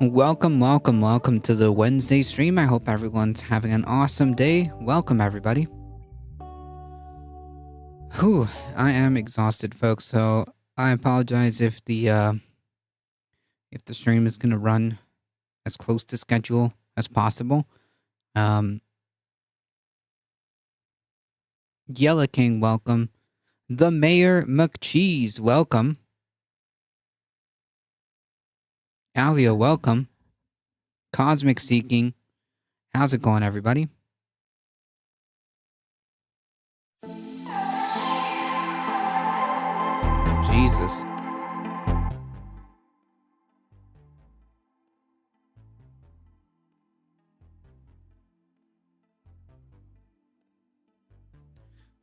Welcome to the Wednesday stream. I hope everyone's having an awesome day. Welcome, everybody. Whew, I am exhausted, folks, so I apologize if the stream is gonna run as close to schedule as possible. Yella King, welcome. The Mayor McCheese, welcome. Alia, welcome. Cosmic Seeking, how's it going, everybody? Jesus.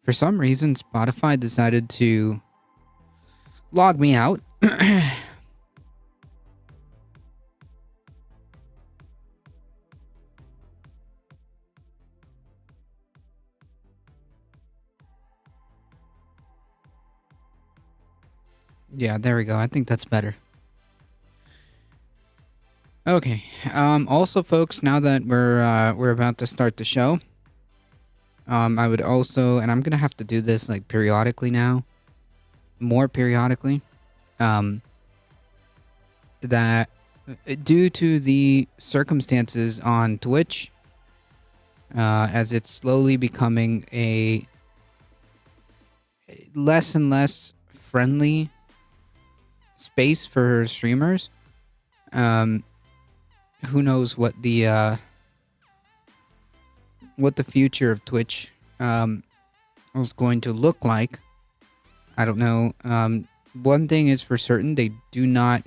For some reason, Spotify decided to log me out. Yeah, there we go. I think that's better. Okay. Also, folks, now that we're about to start the show, I would also, and I'm gonna have to do this like periodically now, more periodically, that due to the circumstances on Twitch, as it's slowly becoming a less and less friendly space for streamers, who knows what the future of Twitch was going to look like. I don't know. One thing is for certain, they do not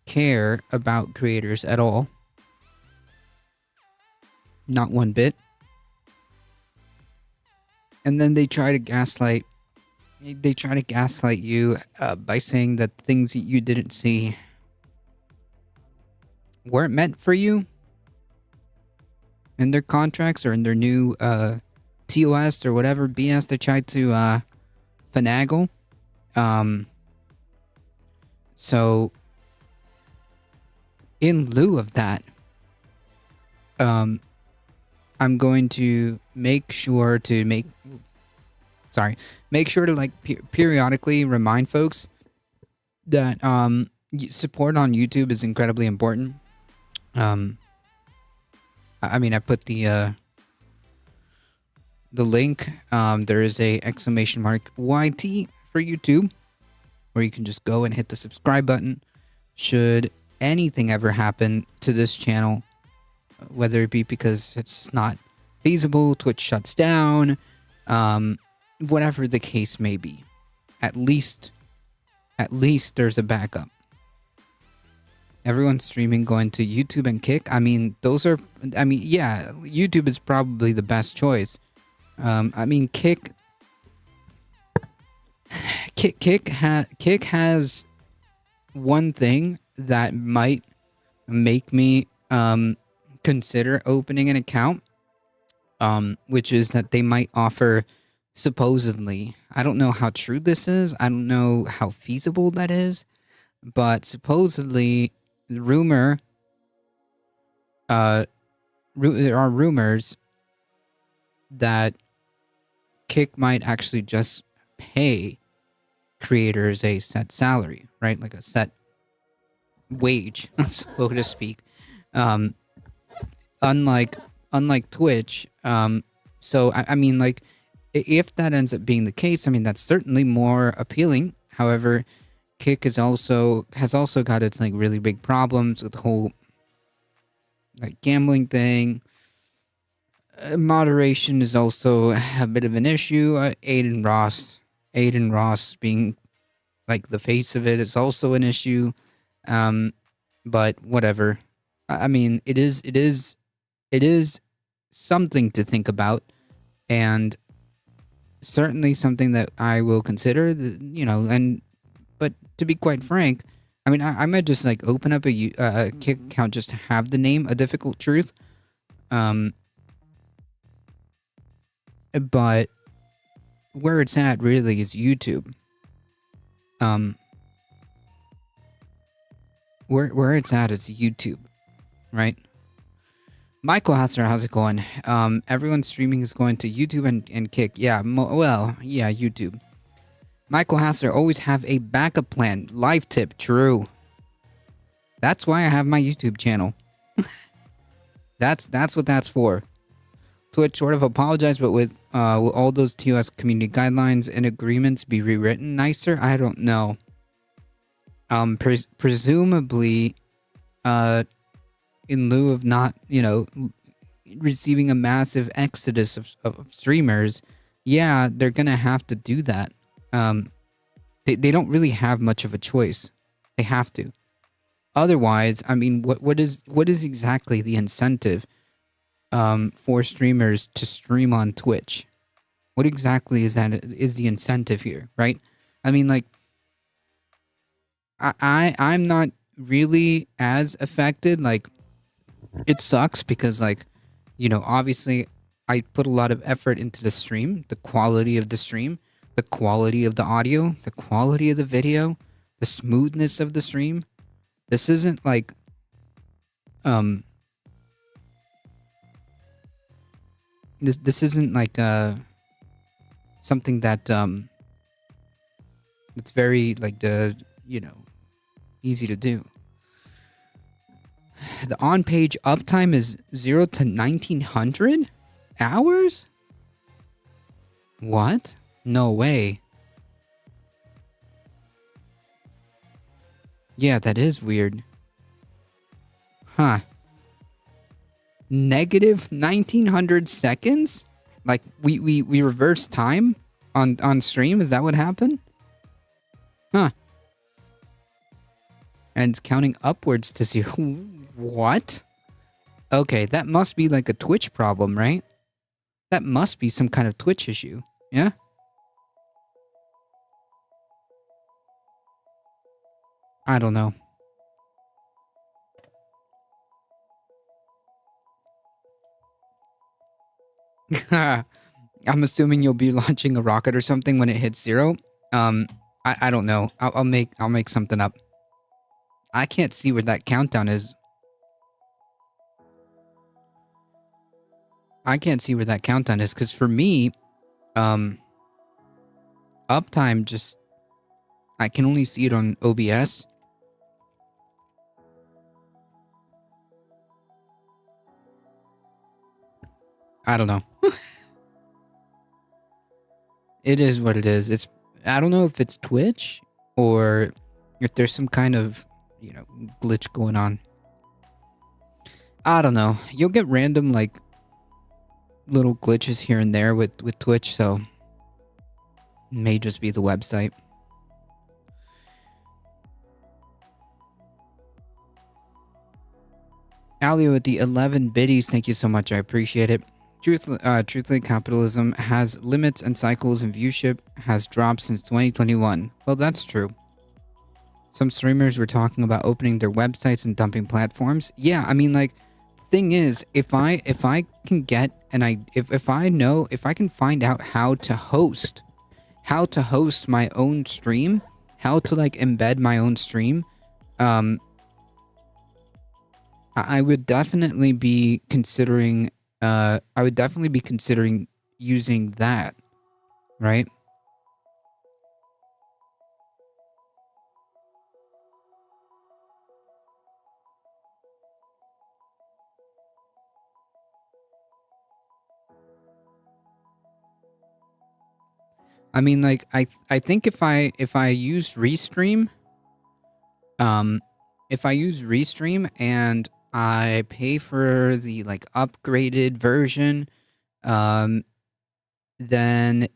care about creators at all. Not one bit. And then they try to gaslight. They try to gaslight you by saying that things that you didn't see weren't meant for you in their contracts or in their new TOS or whatever BS they tried to finagle. So in lieu of that, I'm going to make sure to make sure to like periodically remind folks that support on YouTube is incredibly important. I mean, I put the link. There is a exclamation mark YT for YouTube, where you can just go and hit the subscribe button. Should anything ever happen to this channel, whether it be because it's not feasible, Twitch shuts down, whatever the case may be, at least there's a backup. Everyone's streaming going to YouTube and Kick. I mean, yeah, YouTube is probably the best choice. I mean, Kick has one thing that might make me consider opening an account, which is that they might offer, supposedly, I don't know how true this is, I don't know how feasible that is, but supposedly there are rumors that Kick might actually just pay creators a set salary, right? Like a set wage, so to speak. Unlike Twitch. So I mean, like, if that ends up being the case, I mean, that's certainly more appealing. However, Kick has also got its like really big problems with the whole like gambling thing. Moderation is also a bit of an issue. Aiden Ross being like the face of it is also an issue. But whatever. I mean, it is something to think about, and certainly something that I will consider. You know, but to be quite frank, I mean, I might just like open up a Kick account just to have the name A Difficult Truth. But where it's at really is YouTube. Where it's at is YouTube, right? Michael Hasser, how's it going? Everyone's streaming is going to YouTube and Kick. Yeah, yeah, YouTube. Michael Hasser, always have a backup plan. Life tip, true. That's why I have my YouTube channel. That's what that's for. Twitch sort of apologized, but will all those TOS community guidelines and agreements be rewritten nicer? I don't know. Presumably, in lieu of not, receiving a massive exodus of streamers, yeah, they're gonna have to do that. They don't really have much of a choice. They have to. Otherwise, I mean, what is exactly the incentive for streamers to stream on Twitch? What exactly is the incentive here, right? I mean, like, I'm not really as affected. Like, it sucks because, like, obviously I put a lot of effort into the stream, the quality of the stream, the quality of the audio, the quality of the video, the smoothness of the stream. This isn't like this isn't like something that it's very like easy to do. The on-page uptime is 0 to 1900 hours? What? No way. Yeah, that is weird. Huh. Negative 1900 seconds? Like, we reverse time on stream? Is that what happened? Huh. and it's counting upwards to 0. What? Okay, that must be like a Twitch problem, right? That must be some kind of Twitch issue. Yeah? I don't know. I'm assuming you'll be launching a rocket or something when it hits 0. Um, I don't know. I'll make something up. I can't see where that countdown is. I can't see where that countdown is because for me, um, uptime just I can only see it on OBS. I don't know. It is what it is. It's I don't know if it's Twitch or if there's some kind of, glitch going on. I don't know. You'll get random like little glitches here and there with Twitch, so it may just be the website. Ali with the 11 biddies, thank you so much. I appreciate it. Truthfully, capitalism has limits and cycles, and viewership has dropped since 2021. Well, that's true. Some streamers were talking about opening their websites and dumping platforms. Yeah, I mean, like, thing is, if I can get if I can find out how to host my own stream, how to like embed my own stream, I would definitely be considering using that, right? I mean, like, I think if I use Restream, if I use Restream and I pay for the like upgraded version, then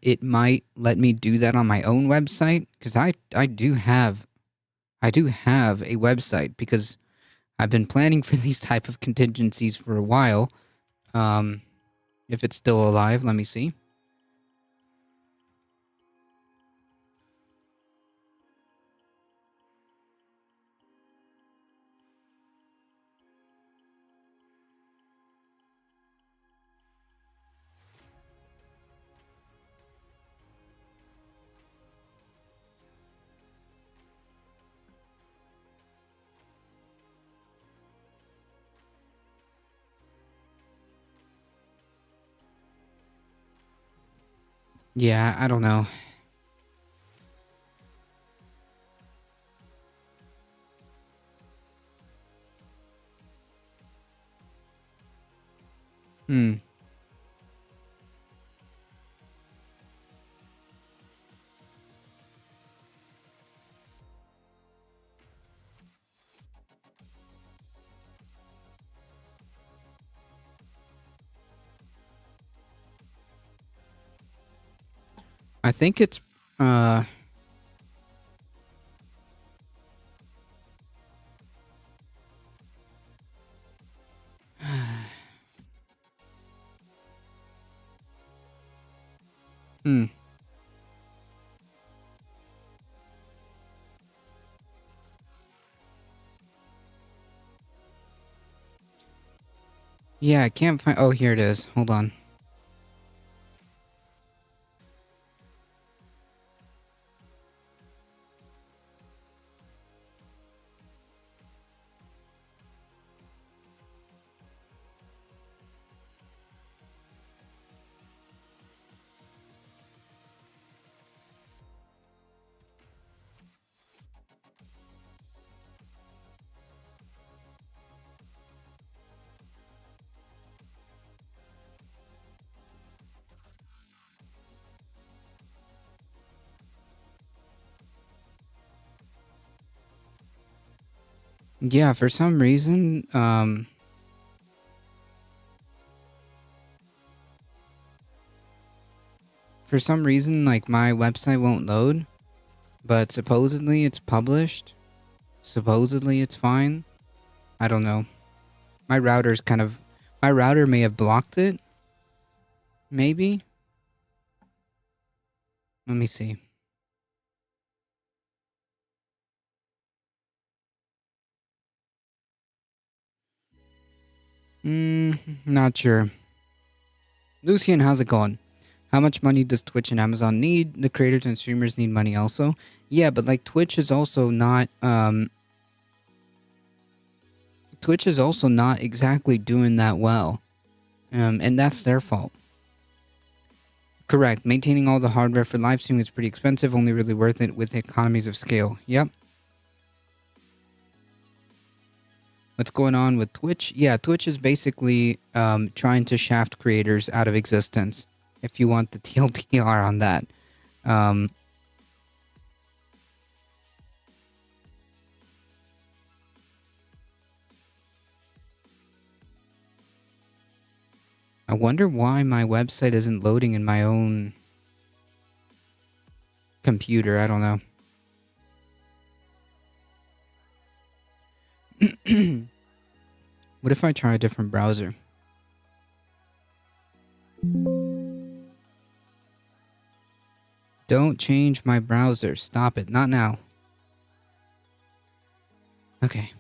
it might let me do that on my own website because I do have a website because I've been planning for these type of contingencies for a while. If it's still alive, let me see. Yeah, I don't know. Hmm. I think it's uh hmm. Yeah, I can't find. Oh, here it is. Hold on. Yeah, for some reason, like my website won't load, but supposedly it's published. Supposedly it's fine. I don't know. My router's kind of... My router may have blocked it. Maybe? Let me see. Not sure. Lucian, how's it going? How much money does Twitch and Amazon need? The creators and streamers need money also. Yeah, but like Twitch is also not Twitch is also not exactly doing that well. And that's their fault. Correct. Maintaining all the hardware for live streaming is pretty expensive, only really worth it with economies of scale. Yep. What's going on with Twitch? Yeah, Twitch is basically trying to shaft creators out of existence, if you want the TLDR on that. I wonder why my website isn't loading in my own computer. I don't know. What if I try a different browser? Don't change my browser. Stop it. Not now. Okay.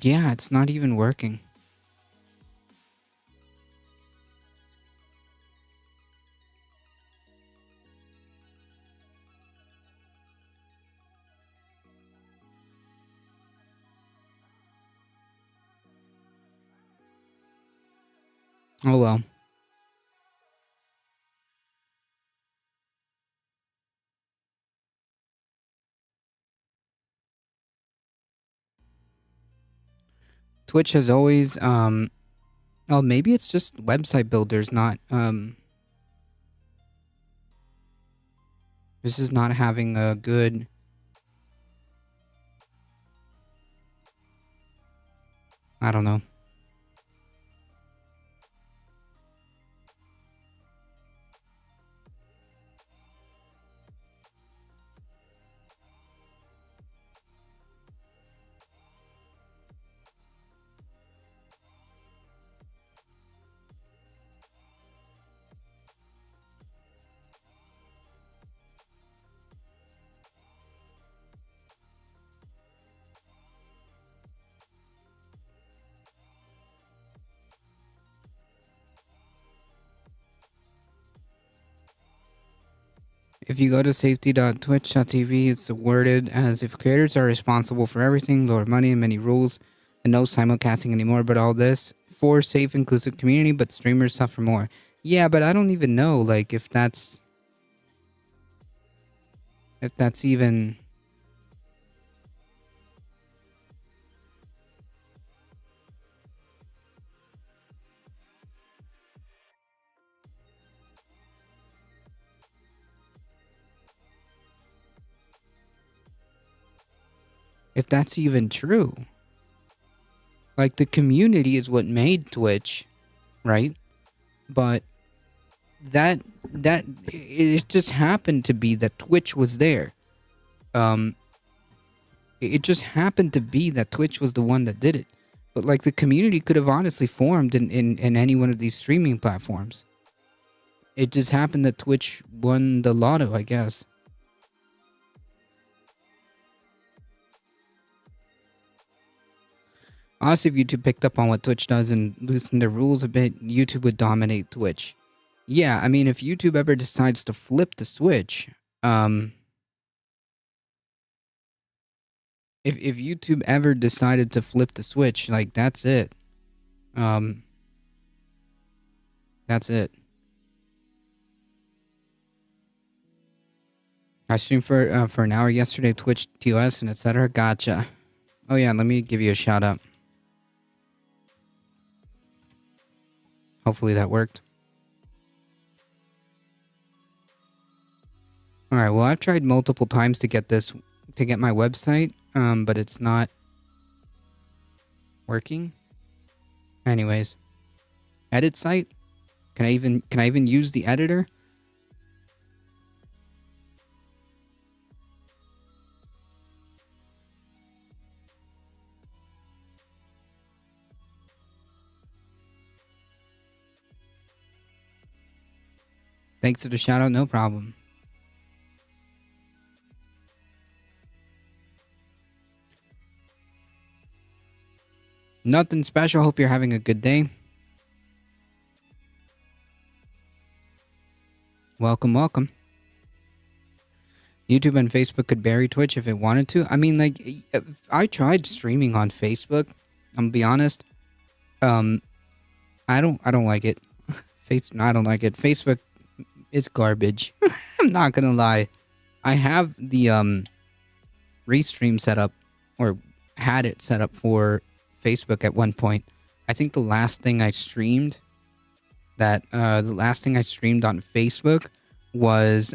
Yeah, it's not even working. Oh well. Twitch has always oh, maybe it's just website builders not this is not having a good... I don't know. If you go to safety.twitch.tv, it's worded as if creators are responsible for everything, lower money and many rules, and no simulcasting anymore, but all this for safe, inclusive community, but streamers suffer more. Yeah, but I don't even know, like, if that's even... if that's even true. Like, the community is what made Twitch, right? But that it just happened to be that Twitch was there. It just happened to be that Twitch was the one that did it. But like the community could have honestly formed in any one of these streaming platforms. It just happened that Twitch won the lotto, I guess. Honestly, if YouTube picked up on what Twitch does and loosened their rules a bit, YouTube would dominate Twitch. Yeah, I mean, if YouTube ever decides to flip the switch, if YouTube ever decided to flip the switch, like, that's it. That's it. I streamed for an hour yesterday, Twitch, TOS, and etc. Gotcha. Oh yeah, let me give you a shout out. Hopefully that worked. All right. Well, I've tried multiple times to get my website, but it's not working. Anyways, edit site. Can I even use the editor? Thanks for the shout out. No problem. Nothing special. Hope you're having a good day. Welcome, welcome. YouTube and Facebook could bury Twitch if it wanted to. I mean, like, I tried streaming on Facebook. I'm gonna be honest. I don't like it. I don't like it. Facebook is garbage. I'm not gonna lie. I have the restream set up, or had it set up for Facebook at one point. I think the last thing I streamed on Facebook was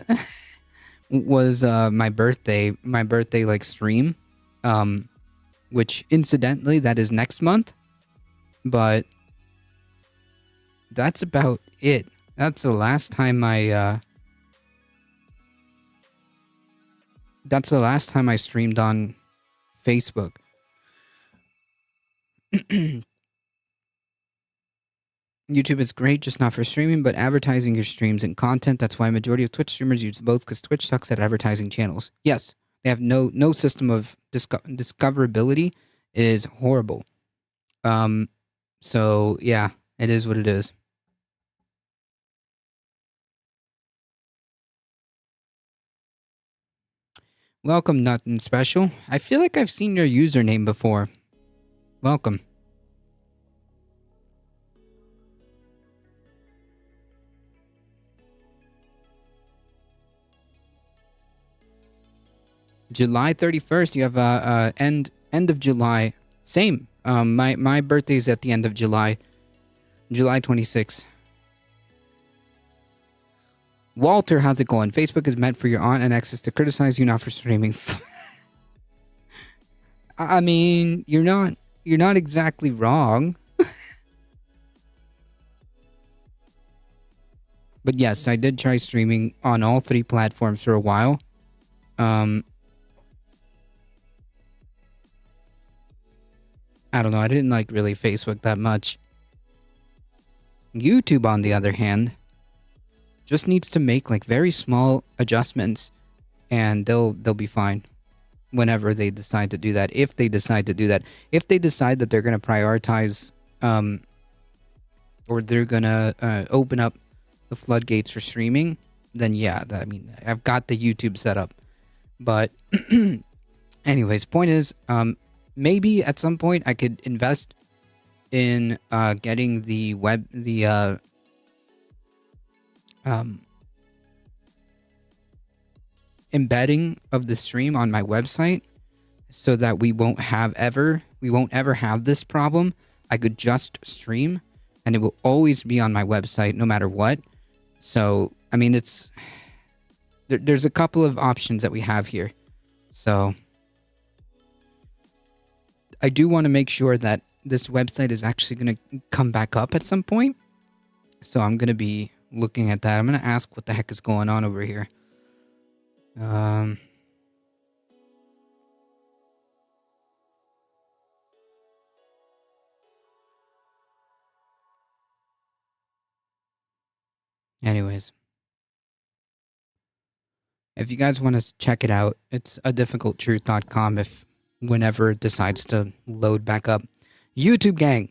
my birthday like stream, which incidentally that is next month, but that's about it. That's the last time I streamed on Facebook. YouTube is great, just not for streaming, but advertising your streams and content. That's why a majority of Twitch streamers use both, because Twitch sucks at advertising channels. Yes, they have no system of discoverability. It is horrible. So yeah, it is what it is. Welcome, Nothing Special. I feel like I've seen your username before. Welcome. July 31st. You have end of July. Same. My birthday's at the end of July. July 26th. Walter, how's it going? Facebook is meant for your aunt and exes to criticize you, not for streaming. I mean, you're not exactly wrong. But yes, I did try streaming on all three platforms for a while. I don't know, I didn't like really Facebook that much. YouTube, on the other hand, just needs to make like very small adjustments, and they'll be fine whenever they decide to do that. If they decide to do that, if they decide that they're gonna prioritize, or they're gonna open up the floodgates for streaming, then yeah, I mean, I've got the YouTube set up. But anyways, point is, maybe at some point I could invest in getting the embedding of the stream on my website, so that we won't ever have this problem. I could just stream and it will always be on my website no matter what. So I mean, there's a couple of options that we have here. So I do want to make sure that this website is actually going to come back up at some point. So I'm going to be looking at that. I'm going to ask what the heck is going on over here. Anyways, if you guys want to check it out, it's adifficulttruth.com if whenever it decides to load back up. YouTube gang.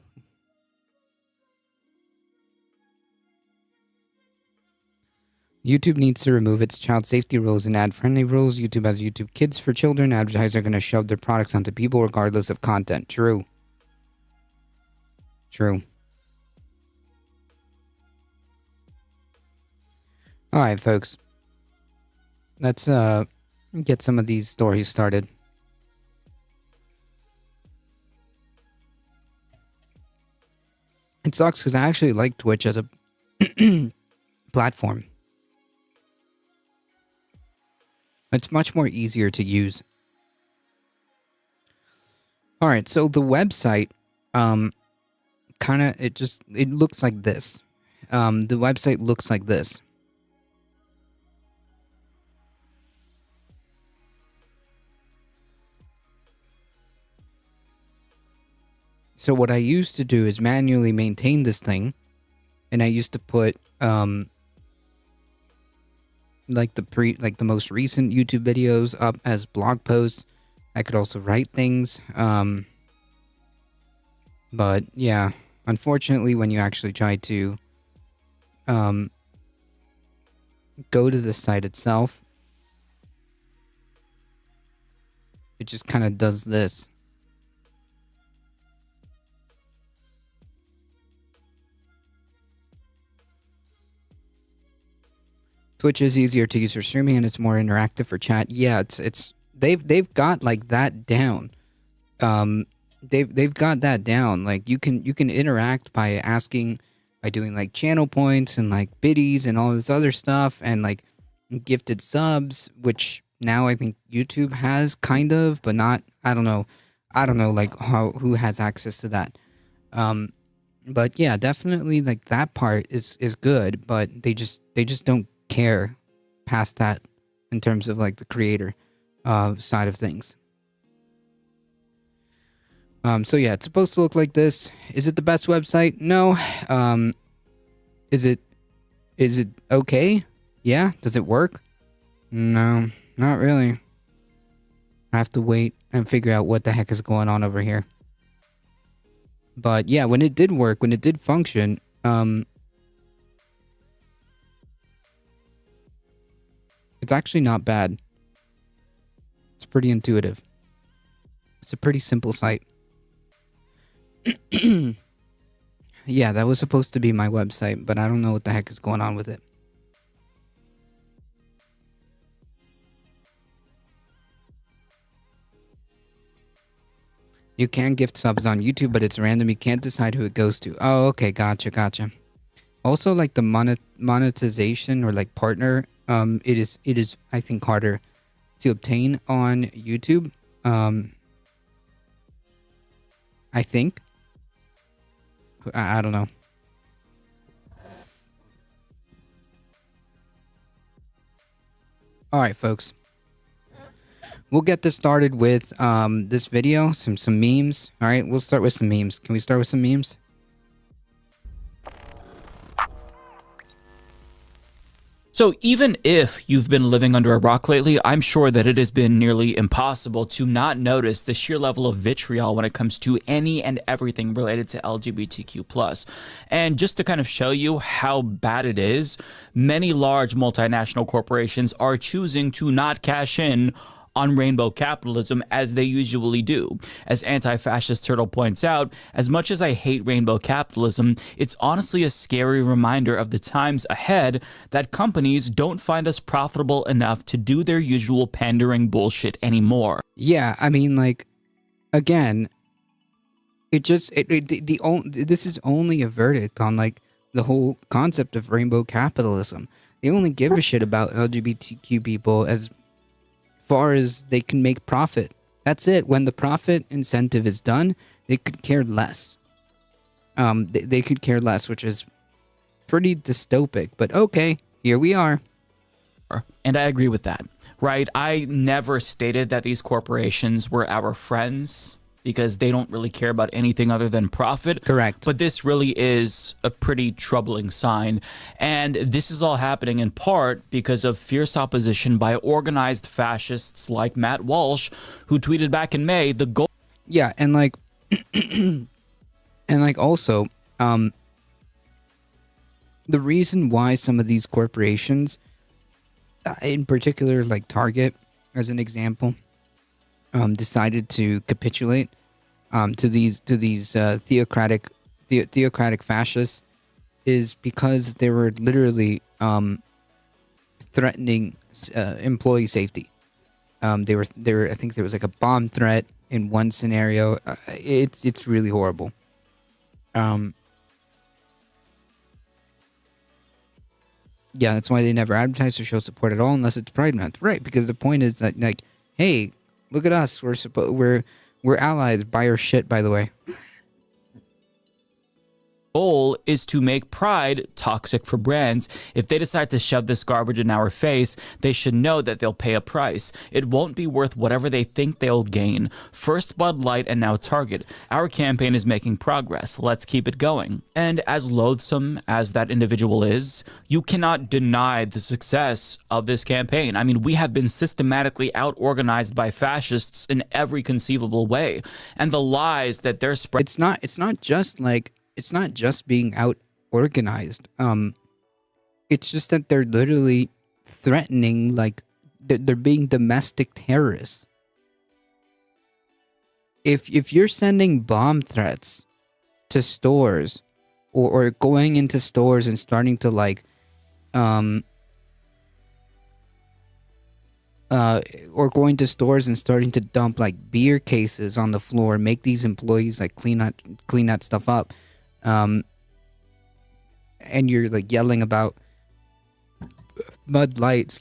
YouTube needs to remove its child safety rules and ad-friendly rules. YouTube has YouTube Kids for children. Advertisers are going to shove their products onto people regardless of content. True. True. Alright, folks. Let's get some of these stories started. It sucks because I actually like Twitch as a platform. It's much more easier to use. All right, so the website, kind of, it looks like this. The website looks like this. So what I used to do is manually maintain this thing, and I used to put like the most recent YouTube videos up as blog posts. I could also write things. But yeah, unfortunately, when you actually try to go to the site itself, it just kind of does this. Twitch is easier to use for streaming and it's more interactive for chat. Yeah, they've got like that down. They've got that down. Like you can interact by asking, by doing like channel points and like biddies and all this other stuff, and like gifted subs, which now I think YouTube has kind of, but not. I don't know like who has access to that. But yeah, definitely like that part is good, but they just don't care past that in terms of like the creator side of things. So yeah, it's supposed to look like this. Is it the best website? No. Is it okay? Yeah. Does it work? No, not really. I have to wait and figure out what the heck is going on over here. But yeah, when it did work, when it did function, it's actually not bad. It's pretty intuitive. It's a pretty simple site. Yeah, that was supposed to be my website, but I don't know what the heck is going on with it. You can gift subs on YouTube, but it's random. You can't decide who it goes to. Oh, okay, gotcha. Also, like the monetization or like partner, it is I think harder to obtain on YouTube. I think. I don't know. All right, folks. We'll get this started with this video, some memes. All right, we'll start with some memes. Can we start with some memes? So even if you've been living under a rock lately, I'm sure that it has been nearly impossible to not notice the sheer level of vitriol when it comes to any and everything related to LGBTQ+. And just to kind of show you how bad it is, many large multinational corporations are choosing to not cash in on rainbow capitalism as they usually do. As Anti-Fascist Turtle points out, as much as I hate rainbow capitalism, it's honestly a scary reminder of the times ahead that companies don't find us profitable enough to do their usual pandering bullshit anymore. Yeah, I mean, like, again, this is only a verdict on like the whole concept of rainbow capitalism. They only give a shit about LGBTQ people as far as they can make profit. That's it. When the profit incentive is done, they could care less. They could care less, which is pretty dystopic. But okay, here we are. And I agree with that, right? I never stated that these corporations were our friends because they don't really care about anything other than profit. Correct. But this really is a pretty troubling sign. And this is all happening in part because of fierce opposition by organized fascists like Matt Walsh, who tweeted back in May, the goal... Yeah, and like... and like also, the reason why some of these corporations, in particular like Target as an example, decided to capitulate to these theocratic fascists is because they were literally threatening employee safety. They were. I think there was like a bomb threat in one scenario. It's really horrible. Um, yeah, that's why they never advertise or show support at all unless it's Pride Month, right? Because the point is that like, hey, look at us. We're allies. Buy our shit, by the way. Goal is to make Pride toxic for brands. If they decide to shove this garbage in our face, they should know that they'll pay a price. It won't be worth whatever they think they'll gain. First Bud Light and now Target. Our campaign is making progress. Let's keep it going. And as loathsome as that individual is, you cannot deny the success of this campaign. I mean, we have been systematically out-organized by fascists in every conceivable way. And the lies that they're spreading... It's not just being out organized. It's just that they're literally threatening, like they're being domestic terrorists. If you're sending bomb threats to stores, or going into stores and starting to like, or going to stores and starting to dump like beer cases on the floor, make these employees like clean that stuff up. And you're like yelling about Bud Light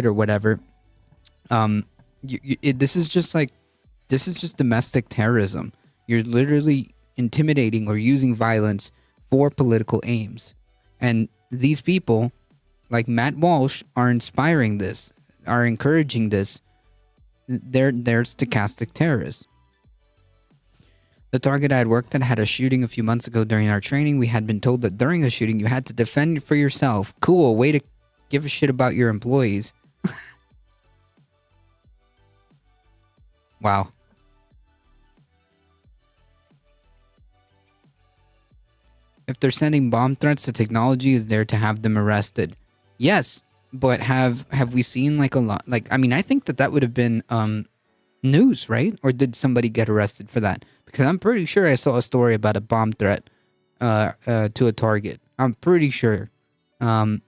or whatever. This is just domestic terrorism. You're literally intimidating or using violence for political aims. And these people, like Matt Walsh, are inspiring this, are encouraging this. They're stochastic terrorists. The Target I had worked at had a shooting a few months ago during our training. We had been told that during a shooting, you had to defend for yourself. Cool, way to give a shit about your employees. Wow. If they're sending bomb threats, the technology is there to have them arrested. Yes, but have we seen like a lot? Like, I mean, I think that would have been news, right? Or did somebody get arrested for that? Because I'm pretty sure I saw a story about a bomb threat to a Target. I'm pretty sure. But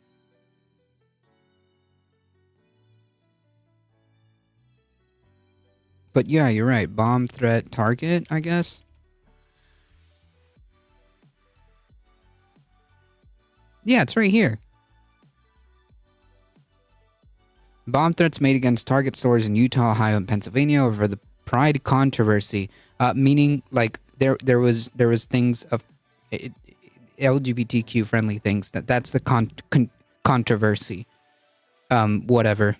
yeah, you're right. Bomb threat Target, I guess. Yeah, it's right here. Bomb threats made against Target stores in Utah, Ohio, and Pennsylvania over the Pride controversy. Meaning, like there was things of LGBTQ friendly things. That's the controversy. Whatever.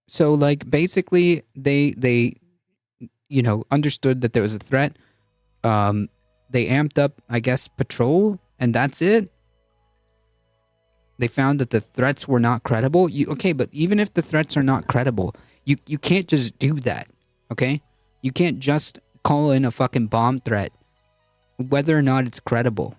So like basically they understood that there was a threat. They amped up, I guess, patrol, and that's it. They found that the threats were not credible. But even if the threats are not credible, you can't just do that, okay? You can't just call in a fucking bomb threat, whether or not it's credible.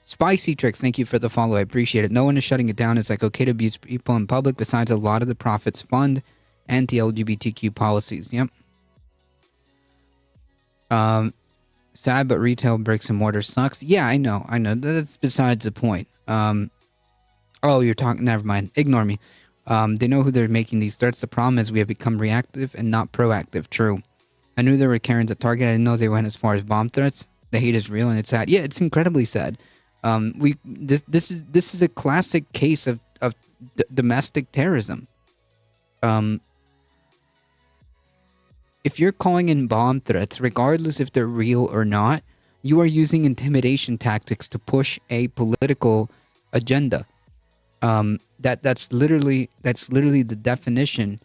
Spicy Tricks, thank you for the follow. I appreciate it. No one is shutting it down. It's like okay to abuse people in public. Besides, a lot of the profits fund anti-LGBTQ policies. Yep. Sad, but retail bricks and mortar sucks. Yeah, I know. That's besides the point. Oh, you're talking. Never mind. Ignore me. They know who they're making these threats. The problem is we have become reactive and not proactive. True. I knew there were Karens at Target. I didn't know they went as far as bomb threats. The hate is real and it's sad. Yeah, it's incredibly sad. This is a classic case of domestic terrorism. If you're calling in bomb threats, regardless if they're real or not, you are using intimidation tactics to push a political agenda. That's literally the definition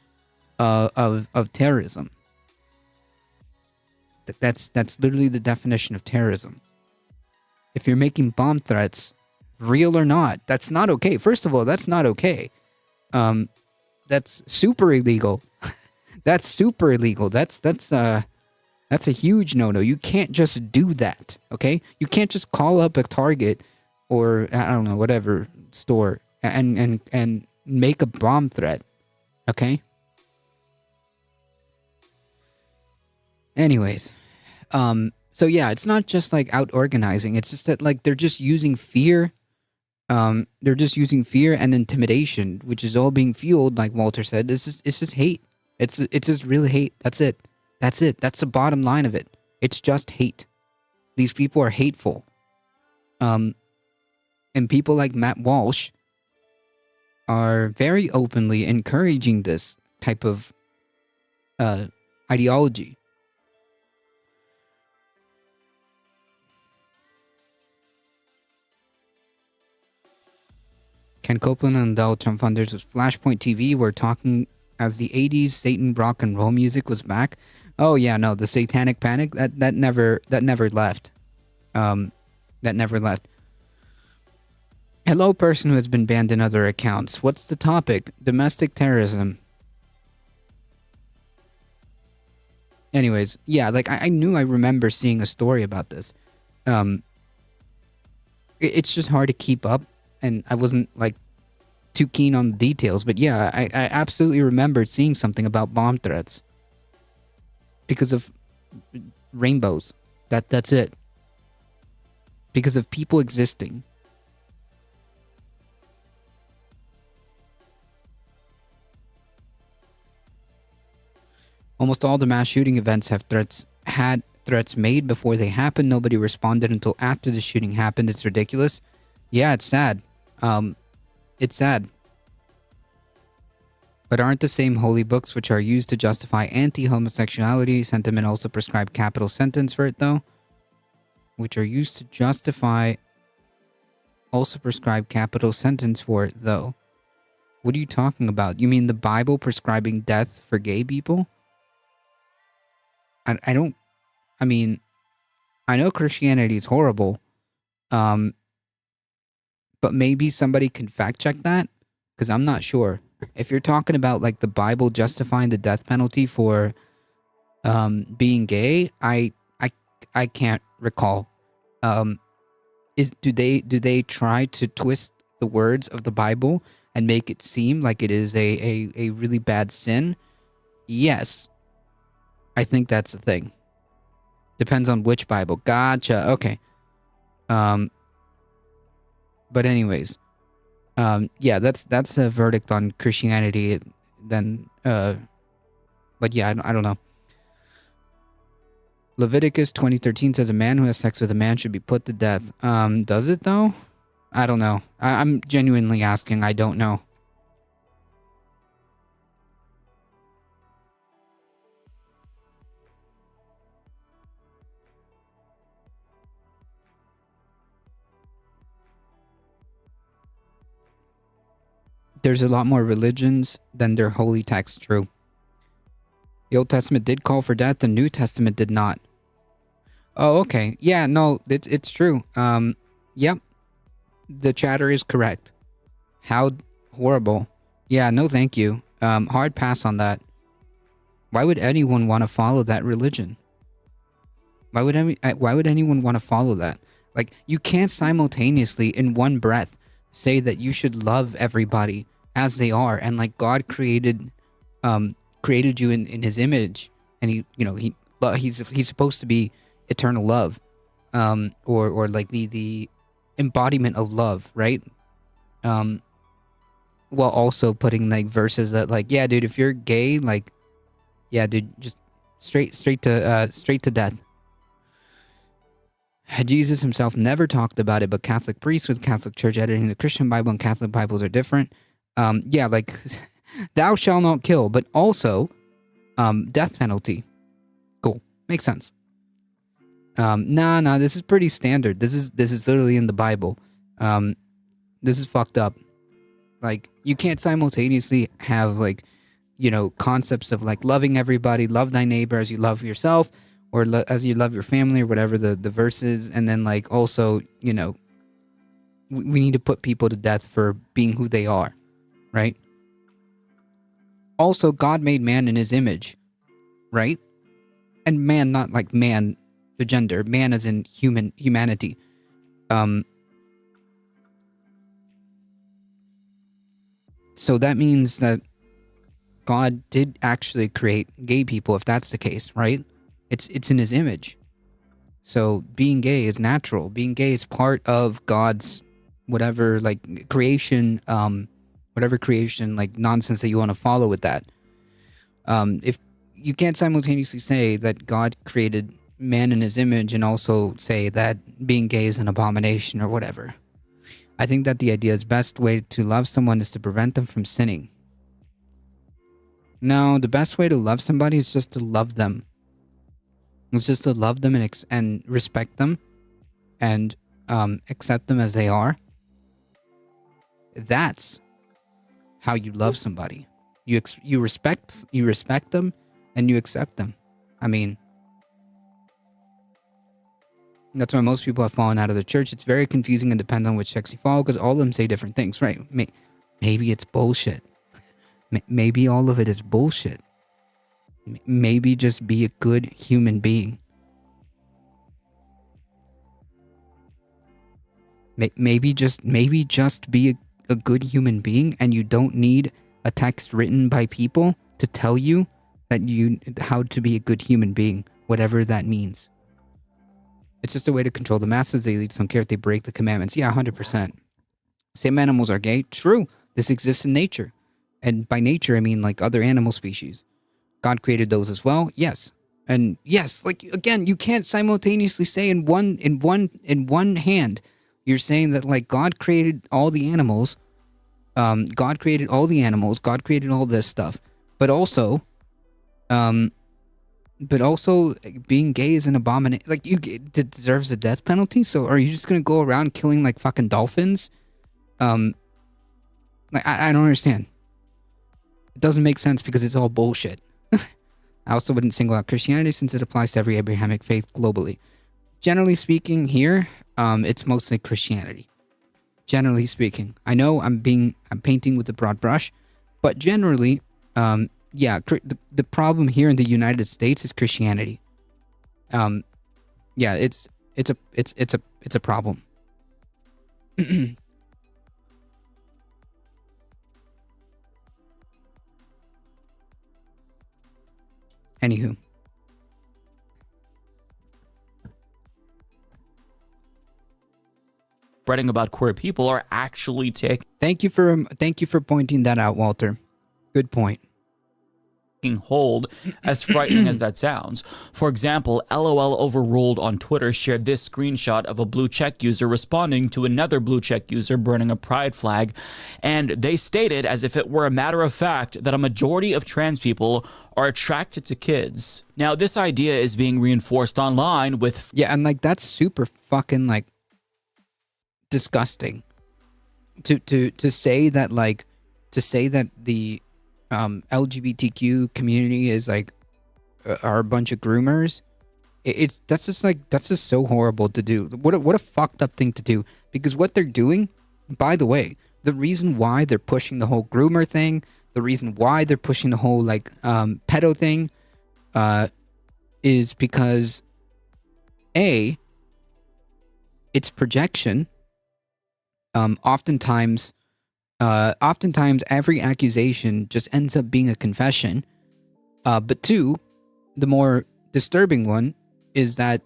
of terrorism. That's literally the definition of terrorism. If you're making bomb threats, real or not, that's not okay. First of all, that's not okay. That's super illegal. That's super illegal. That's a huge no-no. You can't just do that, okay? You can't just call up a Target or I don't know, whatever store and make a bomb threat, okay? Anyways, so yeah, it's not just like out organizing. It's just that like they're just using fear. They're just using fear and intimidation, which is all being fueled, like Walter said. It's just hate. It's just really hate. That's it. That's it. That's the bottom line of it. It's just hate. These people are hateful. Um, and people like Matt Walsh are very openly encouraging this type of ideology. Ken Copeland and Donald Trump funders with Flashpoint TV were talking as the 80s Satan rock and roll music was back. Oh yeah, no, the Satanic Panic that never left. That never left. Hello, person who has been banned in other accounts. What's the topic? Domestic terrorism. Anyways, yeah, like I knew I remember seeing a story about this. Um, it's just hard to keep up, and I wasn't like too keen on the details. But yeah, I absolutely remembered seeing something about bomb threats because of rainbows. That's it. Because of people existing. Almost all the mass shooting events have had threats made before they happened. Nobody responded until after the shooting happened. It's ridiculous. Yeah, it's sad. It's sad. But aren't the same holy books which are used to justify anti-homosexuality sentiment also prescribe capital sentence for it though? Which are used to justify also prescribe capital sentence for it though? What are you talking about? You mean the Bible prescribing death for gay people? I don't. I mean, I know Christianity is horrible, but maybe somebody can fact check that because I'm not sure. If you're talking about like the Bible justifying the death penalty for being gay, I can't recall. Do they try to twist the words of the Bible and make it seem like it is a really bad sin? Yes. I think that's the thing. Depends on which Bible. Gotcha. Okay. But anyways, yeah, that's a verdict on Christianity. Then, but yeah, I don't know. Leviticus 20:13 says a man who has sex with a man should be put to death. Does it though? I don't know. I'm genuinely asking. I don't know. There's a lot more religions than their holy text, true. The Old Testament did call for death, the New Testament did not. Oh, okay. Yeah, no, it's true. Yep. The chatter is correct. How horrible. Yeah, no thank you. Hard pass on that. Why would anyone want to follow that religion? Why would anyone want to follow that? Like, you can't simultaneously in one breath say that you should love everybody as they are, and like God created you in his image, and he's supposed to be eternal love, or like the embodiment of love, right? While also putting like verses that like, yeah, dude, if you're gay, like, yeah, dude, just straight to death. Jesus himself never talked about it, but Catholic priests with Catholic Church editing the Christian Bible and Catholic Bibles are different. Yeah, like, thou shalt not kill, but also, death penalty. Cool, makes sense. Nah, this is pretty standard. This is literally in the Bible. This is fucked up. Like, you can't simultaneously have like, concepts of like loving everybody, love thy neighbor as you love yourself, or as you love your family, or whatever the verse is, and then like also, we need to put people to death for being who they are, right? Also, God made man in his image, right? And man, not like man, the gender, man as in humanity. So that means that God did actually create gay people, if that's the case, right? It's in his image. So being gay is natural. Being gay is part of God's whatever like creation, whatever creation like nonsense that you want to follow with that. If you can't simultaneously say that God created man in his image and also say that being gay is an abomination or whatever. I think that the idea's best way to love someone is to prevent them from sinning. No, the best way to love somebody is just to love them. It's just to love them and respect them and accept them as they are. That's how you love somebody. You respect them and you accept them. I mean, that's why most people have fallen out of the church. It's very confusing and depends on which sex you follow because all of them say different things, right? Maybe it's bullshit. Maybe all of it is bullshit. Maybe just be a good human being. Maybe just be a good human being, and you don't need a text written by people to tell you that how to be a good human being, whatever that means. It's just a way to control the masses. They don't care if they break the commandments. Yeah, 100%. Same animals are gay. True. This exists in nature. And by nature, I mean like other animal species. God created those as well. Yes. And yes, like again, you can't simultaneously say in one hand, you're saying that like God created all the animals. God created all the animals. God created all this stuff. But also being gay is an abomination. Like it deserves a death penalty. So are you just gonna go around killing like fucking dolphins? Like I don't understand. It doesn't make sense because it's all bullshit. I also wouldn't single out Christianity since it applies to every Abrahamic faith globally. Generally speaking, here, it's mostly Christianity. Generally speaking, I know I'm painting with a broad brush, but generally, yeah, the problem here in the United States is Christianity. Yeah, it's a problem. Anywho. Spreading about queer people are actually taking Thank you for pointing that out, Walter. Good point. hold, as frightening as that sounds. For example, LOL Overruled on Twitter shared this screenshot of a blue check user responding to another blue check user burning a pride flag, and they stated, as if it were a matter of fact, that a majority of trans people are attracted to kids. Now, this idea is being reinforced online with... Yeah, and like that's super fucking like disgusting. To say that the LGBTQ community is like are a bunch of groomers. That's just so horrible to do. What a fucked up thing to do. Because what they're doing, by the way, the reason why they're pushing the whole groomer thing, the reason why they're pushing the whole like pedo thing, is because it's projection. Oftentimes every accusation just ends up being a confession. But two, the more disturbing one is that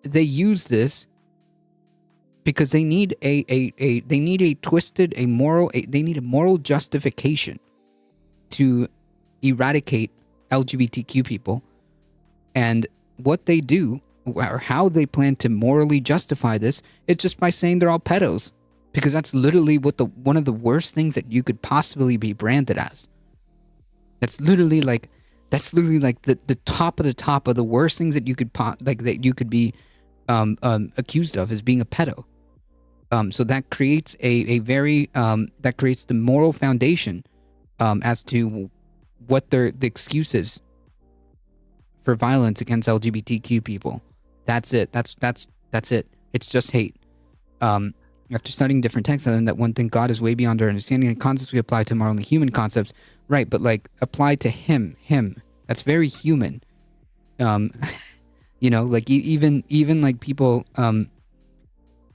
they use this because they need a moral justification to eradicate LGBTQ people. And what they do, or how they plan to morally justify this, is just by saying they're all pedos. Because that's literally one of the worst things that you could possibly be branded as. That's literally like the top of the top of the worst things that you could be accused of, is being a pedo. So that creates that creates the moral foundation as to what the excuse is for violence against LGBTQ people. That's it. That's it. It's just hate. After studying different texts, I learned that one thing, God is way beyond our understanding, and concepts we apply to him are only human concepts. Right, but like applied to him. That's very human. You know, like even like people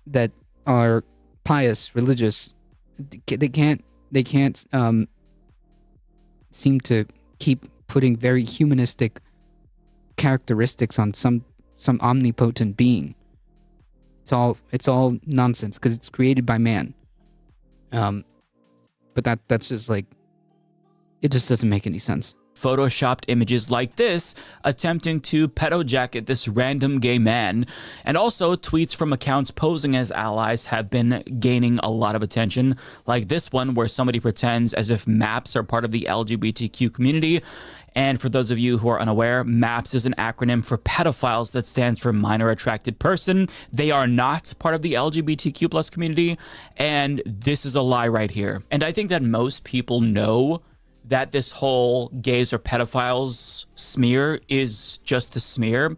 that are pious, religious, they can't seem to keep putting very humanistic characteristics on some omnipotent being. It's all nonsense because it's created by man. But that's just like, it just doesn't make any sense. Photoshopped images like this, attempting to pedo jacket this random gay man. And also, tweets from accounts posing as allies have been gaining a lot of attention, like this one where somebody pretends as if MAPS are part of the LGBTQ community. And for those of you who are unaware, MAPS is an acronym for pedophiles that stands for minor attracted person. They are not part of the LGBTQ plus community, and this is a lie right here. And I think that most people know that this whole gays or pedophiles smear is just a smear.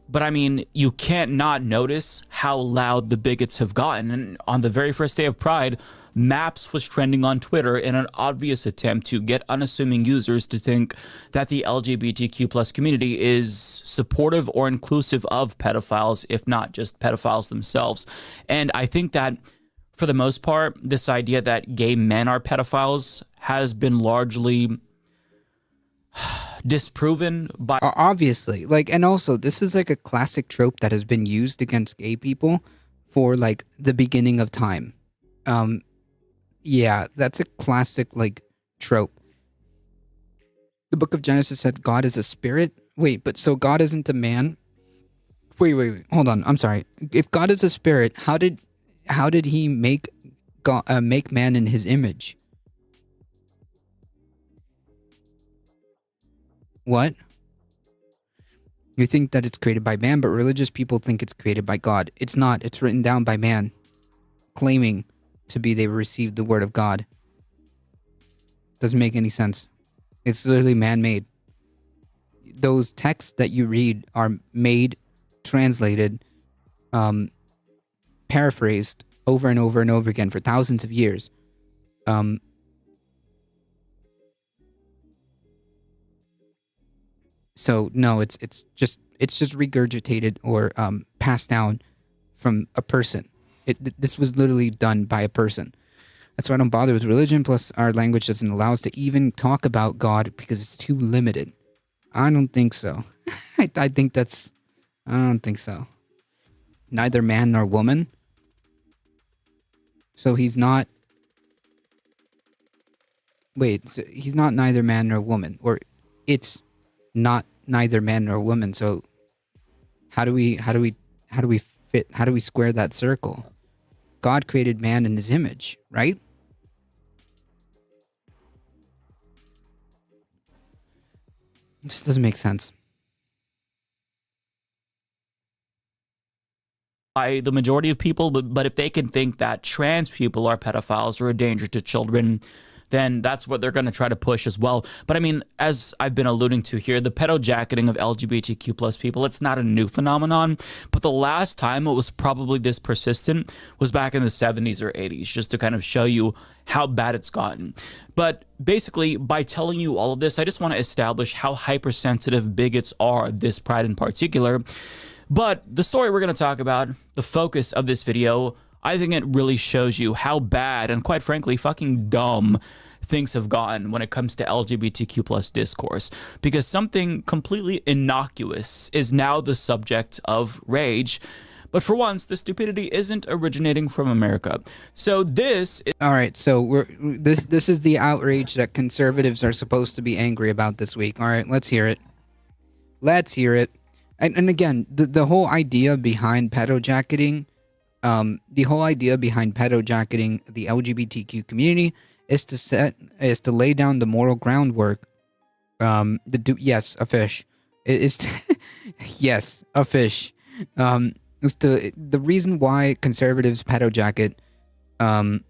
But I mean, you can't not notice how loud the bigots have gotten. And on the very first day of Pride, MAPS was trending on Twitter in an obvious attempt to get unassuming users to think that the LGBTQ plus community is supportive or inclusive of pedophiles, if not just pedophiles themselves. And I think that for the most part, this idea that gay men are pedophiles has been largely disproven by... Obviously, like, and also this is like a classic trope that has been used against gay people for like the beginning of time. Yeah, that's a classic like trope. The book of Genesis said God is a spirit. Wait, but so God isn't a man? Wait. Hold on. I'm sorry. If God is a spirit, how did he make God, make man in his image? What? You think that it's created by man, but religious people think it's created by God. It's not. It's written down by man, claiming to be they received the word of God. Doesn't make any sense. It's literally man-made. Those texts that you read are made, translated, paraphrased over and over and over again for thousands of years. So no, it's just regurgitated or passed down from a person. This was literally done by a person. That's why I don't bother with religion. Plus, our language doesn't allow us to even talk about God because it's too limited. I don't think so. I don't think so. Neither man nor woman. So he's not... Wait, so he's not neither man nor woman. Or it's not neither man nor woman. So how do we square that circle? God created man in his image, right? It just doesn't make sense. By the majority of people, but if they can think that trans people are pedophiles or a danger to children, then that's what they're going to try to push as well. But I mean, as I've been alluding to here, the pedo jacketing of LGBTQ plus people, it's not a new phenomenon, but the last time it was probably this persistent was back in the 70s or 80s, just to kind of show you how bad it's gotten. But basically, by telling you all of this, I just want to establish how hypersensitive bigots are, this Pride in particular. But the story we're going to talk about, the focus of this video, I think it really shows you how bad and quite frankly fucking dumb things have gotten when it comes to LGBTQ plus discourse, because something completely innocuous is now the subject of rage. But for once, the stupidity isn't originating from America. So this is... All right, so this is the outrage that conservatives are supposed to be angry about this week. All right, let's hear it. Let's hear it. And again, the whole idea behind pedo jacketing, the LGBTQ community is to lay down the moral groundwork. Yes, a fish. Yes, a fish. The reason why conservatives pedo jacket, the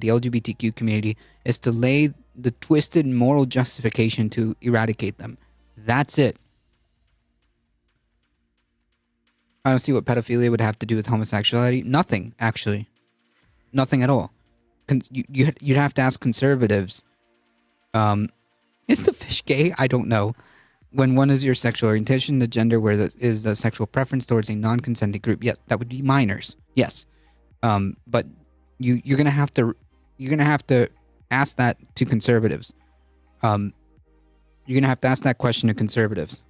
LGBTQ community is to lay the twisted moral justification to eradicate them. That's it. I don't see what pedophilia would have to do with homosexuality. Nothing, actually. Nothing at all. You'd have to ask conservatives. Is the fish gay? I don't know. When one is your sexual orientation, the gender where is a sexual preference towards a non-consenting group. Yes, that would be minors. Yes. But you're gonna have to ask that to conservatives. You're gonna have to ask that question to conservatives.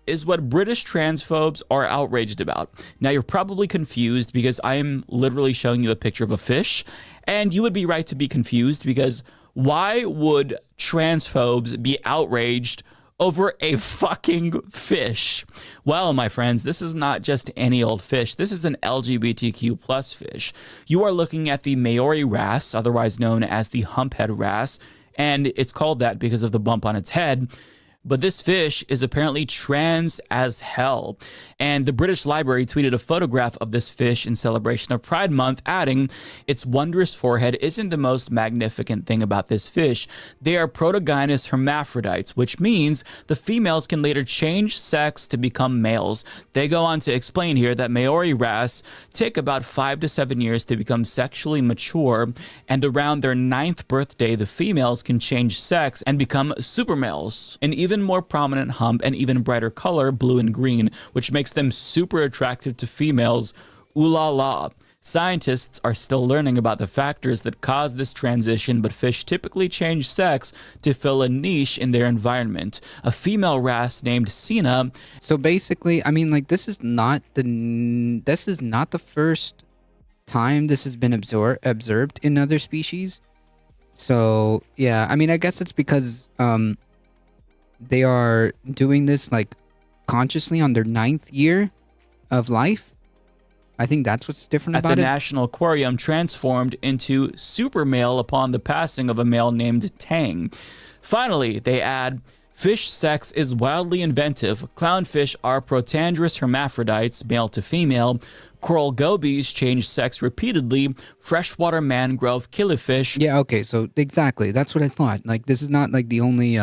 Is what British transphobes are outraged about. Now, you're probably confused because I'm literally showing you a picture of a fish, and you would be right to be confused because why would transphobes be outraged over a fucking fish? Well, my friends, this is not just any old fish. This is an LGBTQ plus fish. You are looking at the Maori wrasse, otherwise known as the humphead wrasse, and it's called that because of the bump on its head. But this fish is apparently trans as hell. And the British Library tweeted a photograph of this fish in celebration of Pride Month, adding, its wondrous forehead isn't the most magnificent thing about this fish. They are protogynous hermaphrodites, which means the females can later change sex to become males. They go on to explain here that Maori wrasse take about 5 to 7 years to become sexually mature, and around their 9th birthday, the females can change sex and become super males. And even more prominent hump and even brighter color, blue and green, which makes them super attractive to females. Ooh la la. Scientists are still learning about the factors that cause this transition, but fish typically change sex to fill a niche in their environment. A female wrasse named Sina. So basically, I mean, like, this is not the first time this has been observed in other species. So yeah, I mean, I guess it's because they are doing this like consciously on their 9th year of life. I think that's what's different about it. At the National Aquarium, transformed into super male upon the passing of a male named Tang. Finally, they add, fish sex is wildly inventive. Clownfish are protandrous hermaphrodites, male to female. Coral gobies change sex repeatedly. Freshwater mangrove killifish. Yeah, okay, so exactly. That's what I thought. Like, this is not like the only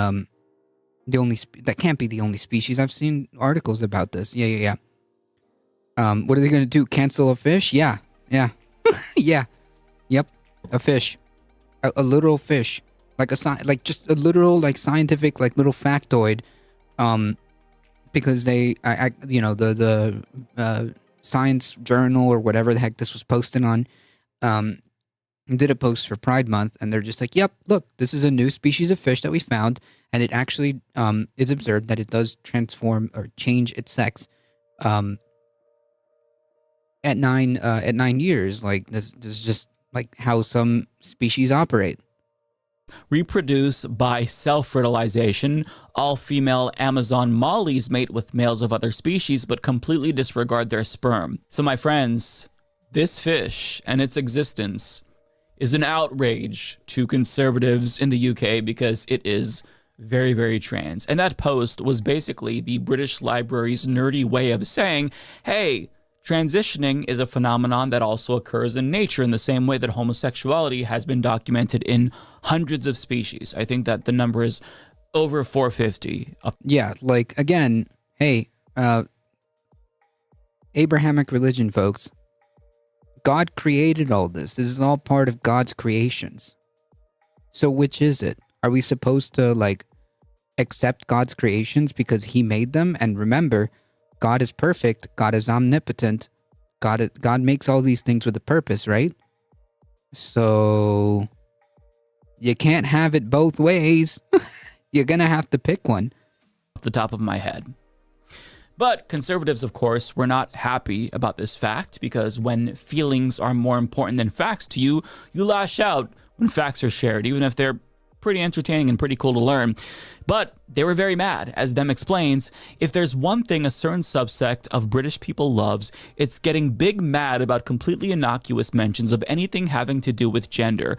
that can't be the only species. I've seen articles about this. Yeah. What are they gonna do? Cancel a fish? Yeah. Yeah. Yep. A fish. A literal fish. Like just a literal like scientific like little factoid. Because they the science journal or whatever the heck this was posted on did a post for Pride Month, and they're just like, yep, look, this is a new species of fish that we found, and it actually is observed that it does transform or change its sex at 9 years. Like, this is just like how some species operate. Reproduce by self-fertilization. All female Amazon mollies mate with males of other species but completely disregard their sperm. So my friends, this fish and its existence is an outrage to conservatives in the UK because it is very, very trans. And that post was basically the British Library's nerdy way of saying, hey, transitioning is a phenomenon that also occurs in nature in the same way that homosexuality has been documented in hundreds of species. I think that the number is over 450. Yeah, like, again, hey, Abrahamic religion, folks. God created all this. This is all part of God's creations. So which is it? Are we supposed to, like, accept God's creations because he made them? And remember, God is perfect. God is omnipotent. God makes all these things with a purpose, right? So you can't have it both ways. You're going to have to pick one. Off the top of my head. But conservatives, of course, were not happy about this fact because when feelings are more important than facts to you, you lash out when facts are shared, even if they're pretty entertaining and pretty cool to learn. But they were very mad. As Dem explains, if there's one thing a certain subsect of British people loves, it's getting big mad about completely innocuous mentions of anything having to do with gender.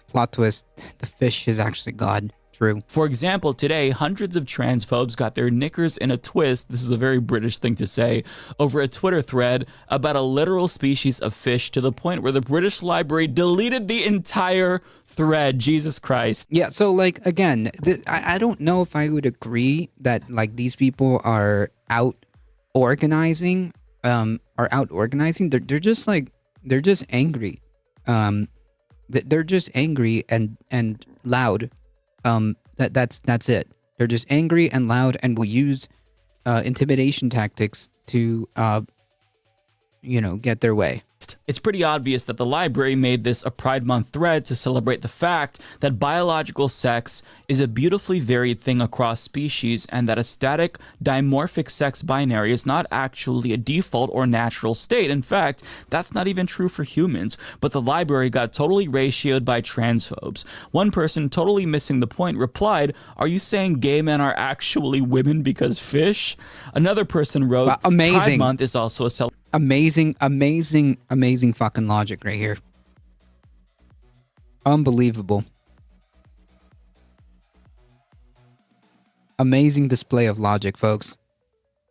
Plot twist. The fish is actually God. True. For example, today, hundreds of transphobes got their knickers in a twist, this is a very British thing to say, over a Twitter thread about a literal species of fish to the point where the British Library deleted the entire thread. Jesus Christ. Yeah, so, like, again, I don't know if I would agree that, like, these people are out organizing. They're just, like, they're just angry. They're just angry and loud. That's it. They're just angry and loud and will use intimidation tactics to get their way. It's pretty obvious that the library made this a Pride Month thread to celebrate the fact that biological sex is a beautifully varied thing across species and that a static, dimorphic sex binary is not actually a default or natural state. In fact, that's not even true for humans, but the library got totally ratioed by transphobes. One person, totally missing the point, replied, "Are you saying gay men are actually women because fish?" Another person wrote, Wow, amazing. Pride Month is also a celebration. Amazing fucking logic right here. Unbelievable. Amazing display of logic, folks.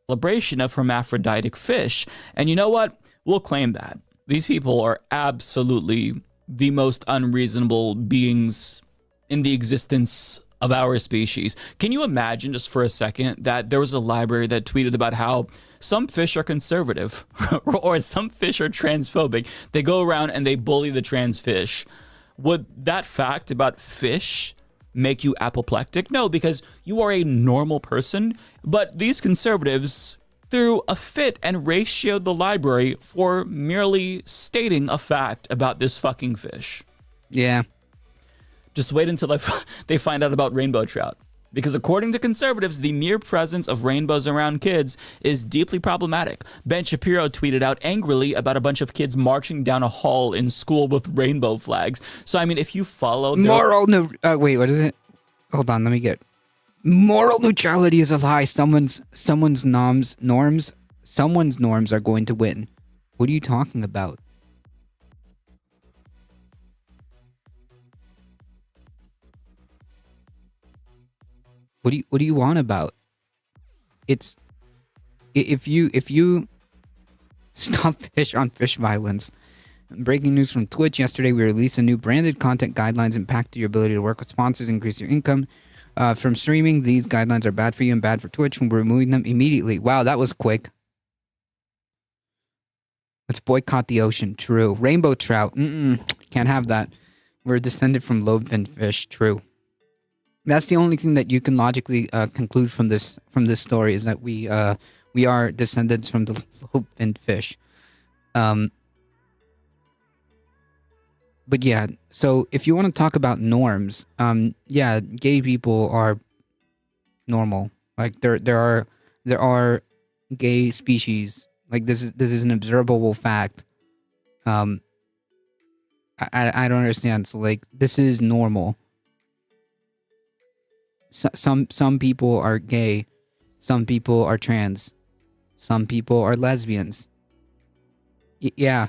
Celebration of hermaphroditic fish. And you know what? We'll claim that. These people are absolutely the most unreasonable beings in the existence of our species. Can you imagine just for a second that there was a library that tweeted about how some fish are conservative or some fish are transphobic? They go around and they bully the trans fish. Would that fact about fish make you apoplectic? No, because you are a normal person. But these conservatives threw a fit and ratioed the library for merely stating a fact about this fucking fish. Yeah. Just wait until they find out about rainbow trout. Because according to conservatives, the mere presence of rainbows around kids is deeply problematic. Ben Shapiro tweeted out angrily about a bunch of kids marching down a hall in school with rainbow flags. So, I mean, if you follow... Wait, what is it? Hold on, let me get... Moral neutrality is a lie. Someone's norms are going to win. What are you talking about? What do you want about? It's if you stop fish on fish violence. Breaking news from Twitch yesterday: we released a new branded content guidelines impact your ability to work with sponsors, increase your income from streaming. These guidelines are bad for you and bad for Twitch, and we're removing them immediately. Wow, that was quick. Let's boycott the ocean. True. Rainbow trout. Can't have that. We're descended from lobe-finned fish. True. That's the only thing that you can logically conclude from this story is that we are descendants from the lobe-finned fish. But yeah, so if you want to talk about norms, yeah, gay people are normal. Like there are gay species. Like this is an observable fact. I don't understand. So like this is normal. Some people are gay, some people are trans, some people are lesbians. Yeah.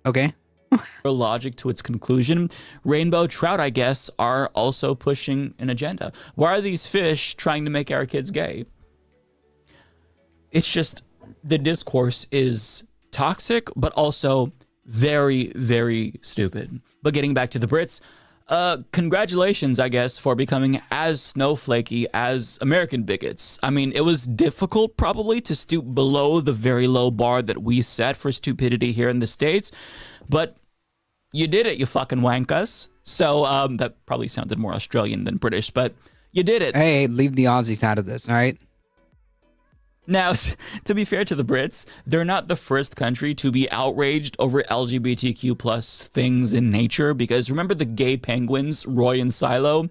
Okay. Logic to its conclusion. Rainbow trout, I guess, are also pushing an agenda. Why are these fish trying to make our kids gay? It's just the discourse is toxic, but also very, very stupid. But getting back to the Brits, congratulations, I guess, for becoming as snowflakey as American bigots. I mean, it was difficult probably to stoop below the very low bar that we set for stupidity here in the States, but you did it, you fucking wankas. So that probably sounded more Australian than British, but you did it. Hey, leave the Aussies out of this, all right? Now, to be fair to the Brits, they're not the first country to be outraged over LGBTQ plus things in nature, because remember the gay penguins, Roy and Silo?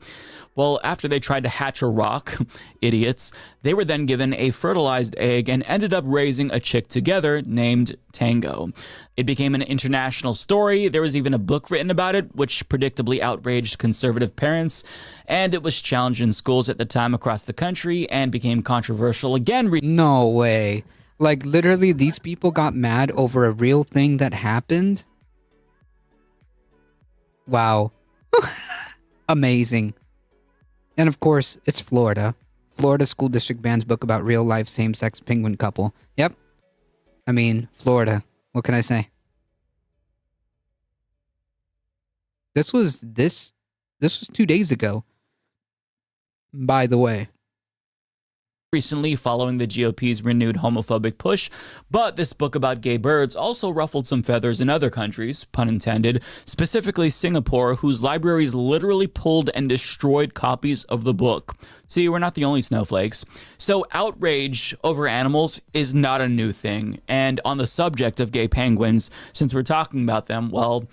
Well, after they tried to hatch a rock, idiots, they were then given a fertilized egg and ended up raising a chick together named Tango. It became an international story. There was even a book written about it, which predictably outraged conservative parents, and it was challenged in schools at the time across the country and became controversial again. No way. Like, literally, these people got mad over a real thing that happened? Wow. Amazing. And of course, it's Florida. Florida school district bans book about real-life same-sex penguin couple. Yep. I mean, Florida. What can I say? This was 2 days ago. By the way. recently following the GOP's renewed homophobic push, but this book about gay birds also ruffled some feathers in other countries, pun intended, specifically Singapore, whose libraries literally pulled and destroyed copies of the book. See, we're not the only snowflakes. So outrage over animals is not a new thing. And on the subject of gay penguins, since we're talking about them, well,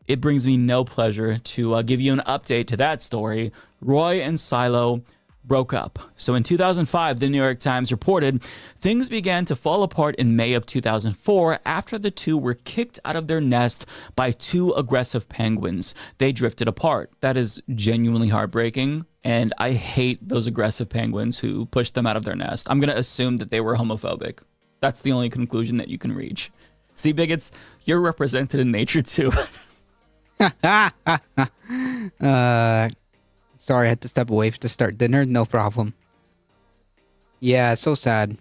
it brings me no pleasure to give you an update to that story. Roy and Silo broke up. So in 2005, the New York Times reported things began to fall apart in May of 2004 after the two were kicked out of their nest by two aggressive penguins. They drifted apart. That is genuinely heartbreaking, and I hate those aggressive penguins who pushed them out of their nest. I'm going to assume that they were homophobic. That's the only conclusion that you can reach. See, bigots, you're represented in nature too. Sorry, I had to step away to start dinner. No problem. Yeah, so sad.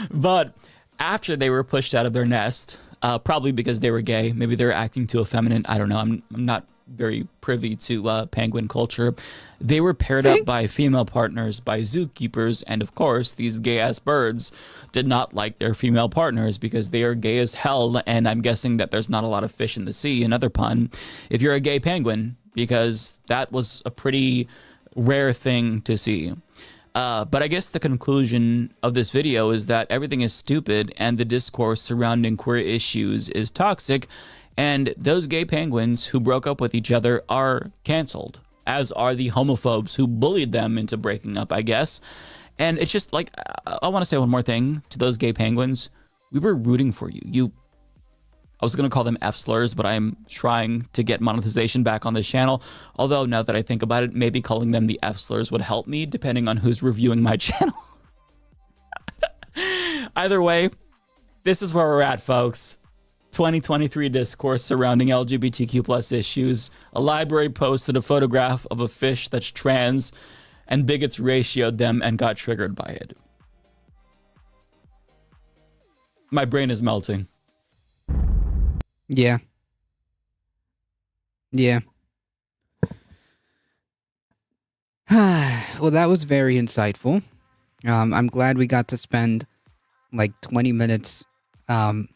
But after they were pushed out of their nest, probably because they were gay, maybe they were acting too effeminate. I don't know. I'm not very privy to penguin culture. They were paired up by female partners by zookeepers, and of course, these gay-ass birds did not like their female partners because they are gay as hell, and I'm guessing that there's not a lot of fish in the sea. Another pun, if you're a gay penguin, because that was a pretty rare thing to see. But I guess the conclusion of this video is that everything is stupid and the discourse surrounding queer issues is toxic, and those gay penguins who broke up with each other are canceled, as are the homophobes who bullied them into breaking up, I guess. And it's just like, I want to say one more thing to those gay penguins. We were rooting for you. I was going to call them F-slurs, but I'm trying to get monetization back on this channel. Although, now that I think about it, maybe calling them the F-slurs would help me, depending on who's reviewing my channel. Either way, this is where we're at, folks. 2023 discourse surrounding LGBTQ plus issues. A library posted a photograph of a fish that's trans, and bigots ratioed them and got triggered by it. My brain is melting. Yeah. Yeah. Well, that was very insightful. I'm glad we got to spend like 20 minutes on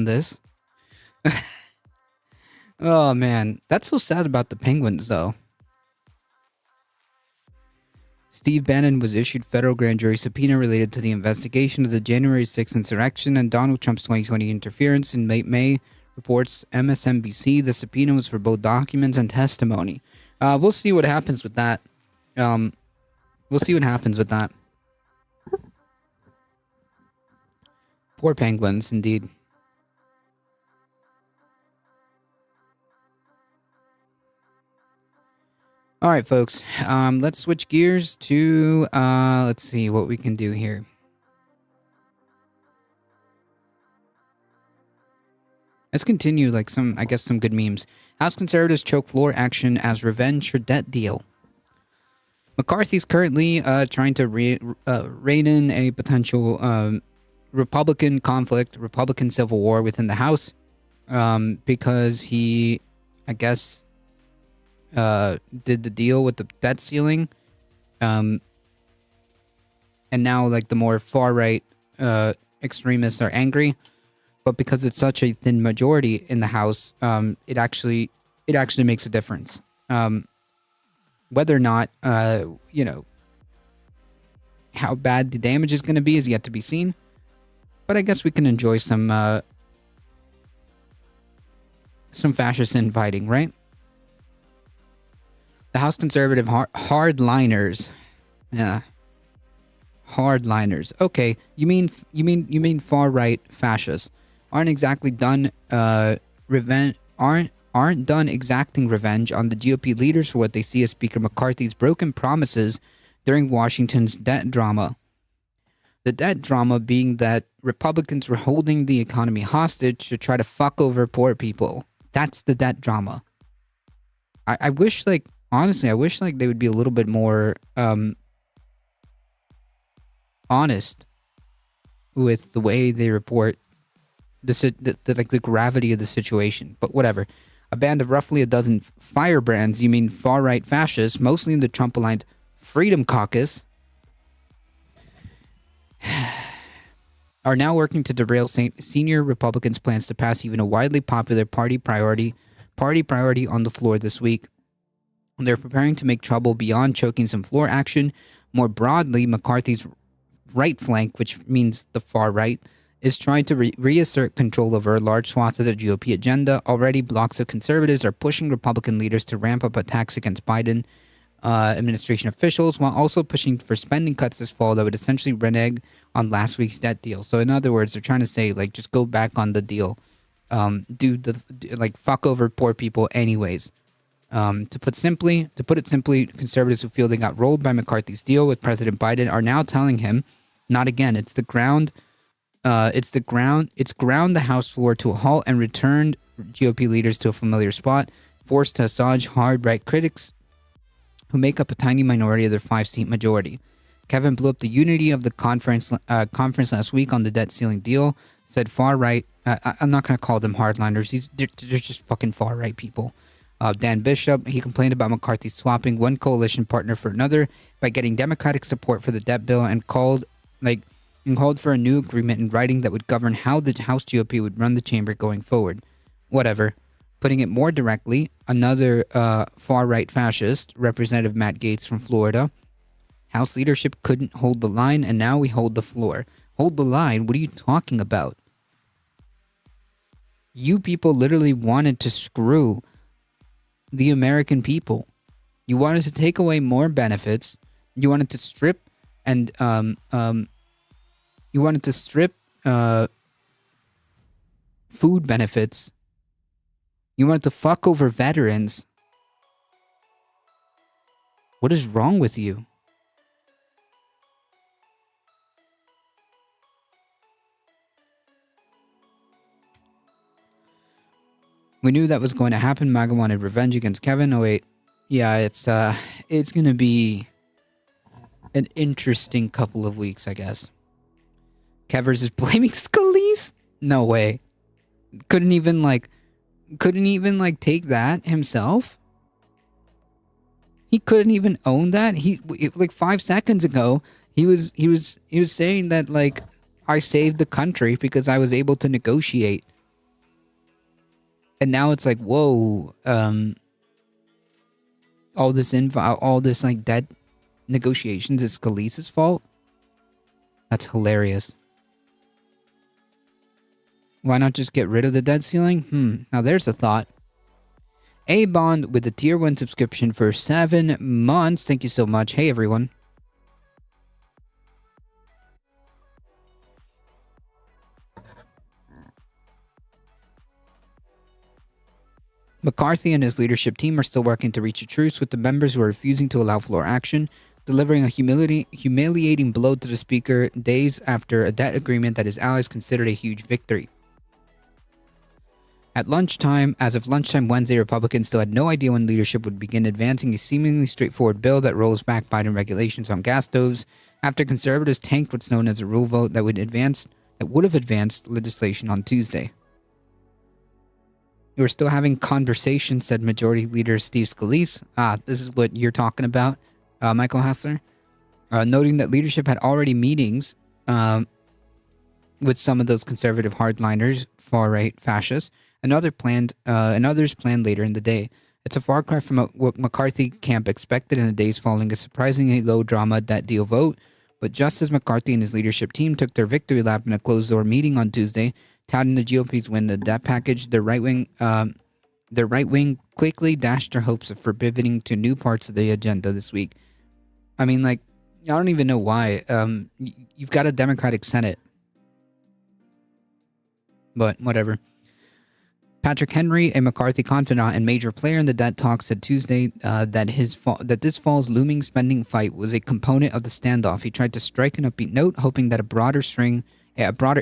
this. Oh man, that's so sad about the penguins though. Steve Bannon was issued federal grand jury subpoena related to the investigation of the January 6th insurrection and Donald Trump's 2020 interference in May, reports MSNBC. The subpoena was for both documents and testimony. We'll see what happens with that. We'll see what happens with that. Poor penguins, indeed. All right, folks. Let's switch gears to let's see what we can do here. Let's continue like some good memes. House Conservatives choke floor action as revenge for debt deal. McCarthy's currently trying to rein in a potential Republican conflict, Republican civil war within the House, because he, I guess, did the deal with the debt ceiling, and now like the more far right extremists are angry, but because it's such a thin majority in the House, it actually makes a difference. Whether or not you know, how bad the damage is going to be is yet to be seen, but I guess we can enjoy some fascist infighting, right? The House Conservative hardliners, yeah, hardliners. Okay, you mean far right fascists aren't exactly done aren't done exacting revenge on the GOP leaders for what they see as Speaker McCarthy's broken promises during Washington's debt drama. The debt drama being that Republicans were holding the economy hostage to try to fuck over poor people. That's the debt drama. I wish, like, honestly, I wish like they would be a little bit more honest with the way they report the gravity of the situation. But whatever. A band of roughly a dozen firebrands, you mean far-right fascists, mostly in the Trump-aligned Freedom Caucus, are now working to derail senior Republicans' plans to pass even a widely popular party priority on the floor this week. They're preparing to make trouble beyond choking some floor action. More broadly, McCarthy's right flank, which means the far right, is trying to reassert control over a large swath of the GOP agenda. Already, blocks of conservatives are pushing Republican leaders to ramp up attacks against Biden administration officials, while also pushing for spending cuts this fall that would essentially renege on last week's debt deal. So, in other words, they're trying to say, like, just go back on the deal, fuck over poor people, anyways. To put it simply, conservatives who feel they got rolled by McCarthy's deal with President Biden are now telling him, not again. It's ground the House floor to a halt and returned GOP leaders to a familiar spot, forced to assuage hard right critics who make up a tiny minority of their 5-seat majority. Kevin blew up the unity of the conference last week on the debt ceiling deal, said far right. I'm not going to call them hardliners. They're just fucking far right people. Dan Bishop, he complained about McCarthy swapping one coalition partner for another by getting Democratic support for the debt bill and called for a new agreement in writing that would govern how the House GOP would run the chamber going forward. Whatever. Putting it more directly, another far-right fascist, Representative Matt Gaetz from Florida, House leadership couldn't hold the line, and now we hold the floor. Hold the line? What are you talking about? You people literally wanted to screw the American people. You wanted to take away more benefits. You wanted to strip and food benefits. You wanted to fuck over veterans. What is wrong with you? We knew that was going to happen. MAGA wanted revenge against Kevin. Oh wait, yeah, it's gonna be an interesting couple of weeks, I guess. Kevers is blaming Scalise? No way. Couldn't even take that himself? He couldn't even own that? He 5 seconds ago, he was saying that, like, I saved the country because I was able to negotiate. And now it's like, whoa, all this like debt negotiations is Scalise's fault? That's hilarious. Why not just get rid of the debt ceiling? Now there's a thought. A-Bond with the Tier 1 subscription for 7 months. Thank you so much. Hey, everyone. McCarthy and his leadership team are still working to reach a truce with the members who are refusing to allow floor action, delivering a humiliating blow to the speaker days after a debt agreement that his allies considered a huge victory. As of lunchtime Wednesday, Republicans still had no idea when leadership would begin advancing a seemingly straightforward bill that rolls back Biden regulations on gas stoves after conservatives tanked what's known as a rule vote that would have advanced legislation on Tuesday. We're still having conversations, said Majority Leader Steve Scalise. This is what you're talking about, Michael Hassler. Noting that leadership had already meetings with some of those conservative hardliners, far-right fascists, and others planned later in the day. It's a far cry from what McCarthy camp expected in the days following a surprisingly low-drama debt deal vote. But just as McCarthy and his leadership team took their victory lap in a closed-door meeting on Tuesday, touting the GOP's win the debt package, their right wing quickly dashed their hopes for pivoting to new parts of the agenda this week. I mean, like, I don't even know why. You've got a Democratic Senate, but whatever. Patrick Henry, a McCarthy confidant and major player in the debt talks, said Tuesday that this fall's looming spending fight was a component of the standoff. He tried to strike an upbeat note, hoping that a broader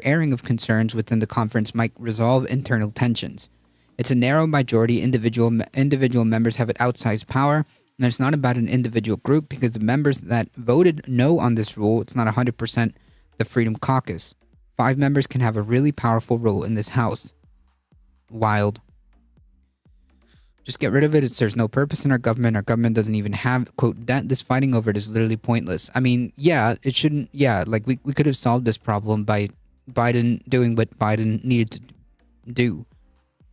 airing of concerns within the conference might resolve internal tensions. It's a narrow majority. Individual members have an outsized power, and it's not about an individual group because the members that voted no on this rule, it's not 100% the Freedom Caucus. 5 members can have a really powerful role in this House. Wild. Just get rid of it. There's no purpose in our government. Our government doesn't even have, quote, that this fighting over it is literally pointless. I mean, yeah, it shouldn't, yeah, like we could have solved this problem by Biden doing what Biden needed to do,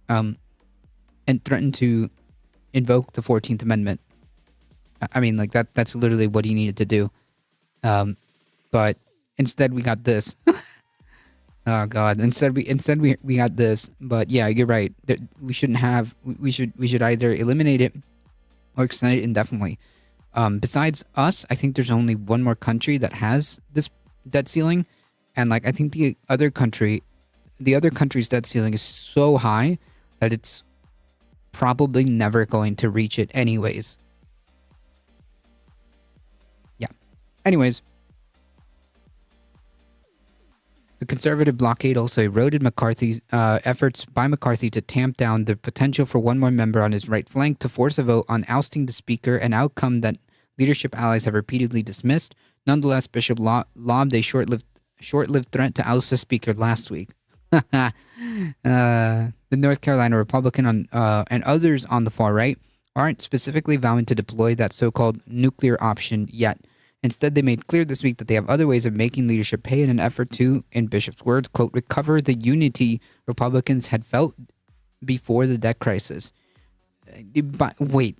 and threatened to invoke the 14th Amendment. I mean, like that's literally what he needed to do. But instead we got this. Oh God! Instead we got this. But yeah, you're right. We shouldn't have. We should either eliminate it or extend it indefinitely. Besides us, I think there's only one more country that has this debt ceiling, and like I think the other country's debt ceiling is so high that it's probably never going to reach it anyways. Yeah. Anyways. The conservative blockade also eroded McCarthy's efforts by McCarthy to tamp down the potential for one more member on his right flank to force a vote on ousting the speaker, an outcome that leadership allies have repeatedly dismissed. Nonetheless, Bishop lobbed a short-lived threat to oust the speaker last week. The North Carolina Republican and others on the far right aren't specifically vowing to deploy that so-called nuclear option yet. Instead, they made clear this week that they have other ways of making leadership pay in an effort to, in Bishop's words, quote, recover the unity Republicans had felt before the debt crisis. Wait,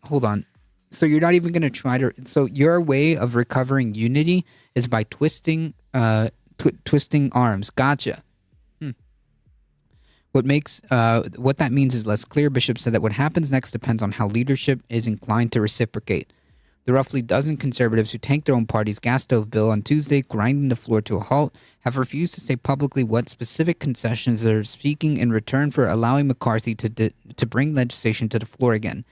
hold on. So you're not even going to try to... So your way of recovering unity is by twisting arms. Gotcha. What that means is less clear. Bishop said that what happens next depends on how leadership is inclined to reciprocate. The roughly dozen conservatives who tanked their own party's gas stove bill on Tuesday, grinding the floor to a halt, have refused to say publicly what specific concessions they're seeking in return for allowing McCarthy to bring legislation to the floor again.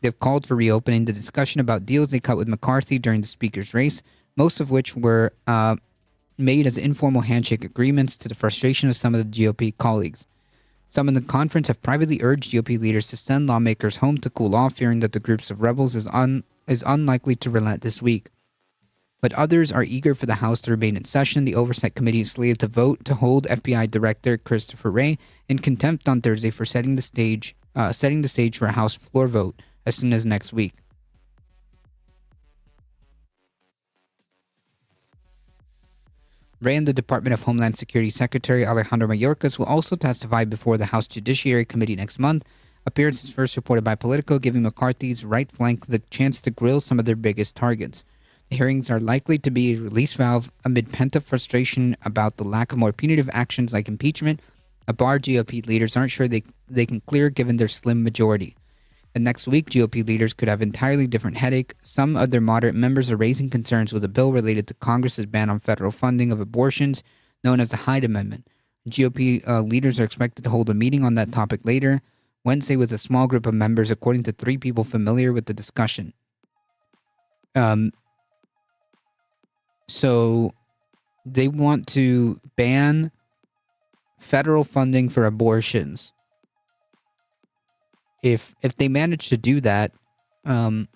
They've called for reopening the discussion about deals they cut with McCarthy during the speaker's race, most of which were made as informal handshake agreements to the frustration of some of the GOP colleagues. Some in the conference have privately urged GOP leaders to send lawmakers home to cool off, fearing that the groups of rebels is unlikely to relent this week. But others are eager for the House to remain in session. The Oversight Committee is slated to vote to hold FBI Director Christopher Wray in contempt on Thursday for setting the stage for a House floor vote as soon as next week. Wray and the Department of Homeland Security Secretary Alejandro Mayorkas will also testify before the House Judiciary Committee next month. Appearances first reported by Politico, giving McCarthy's right flank the chance to grill some of their biggest targets. The hearings are likely to be a release valve amid pent-up frustration about the lack of more punitive actions like impeachment. A bar GOP leaders aren't sure they can clear given their slim majority. And next week, GOP leaders could have entirely different headache. Some of their moderate members are raising concerns with a bill related to Congress's ban on federal funding of abortions, known as the Hyde Amendment. GOP leaders are expected to hold a meeting on that topic later Wednesday with a small group of members, according to 3 people familiar with the discussion. So they want to ban federal funding for abortions. If they manage to do that, that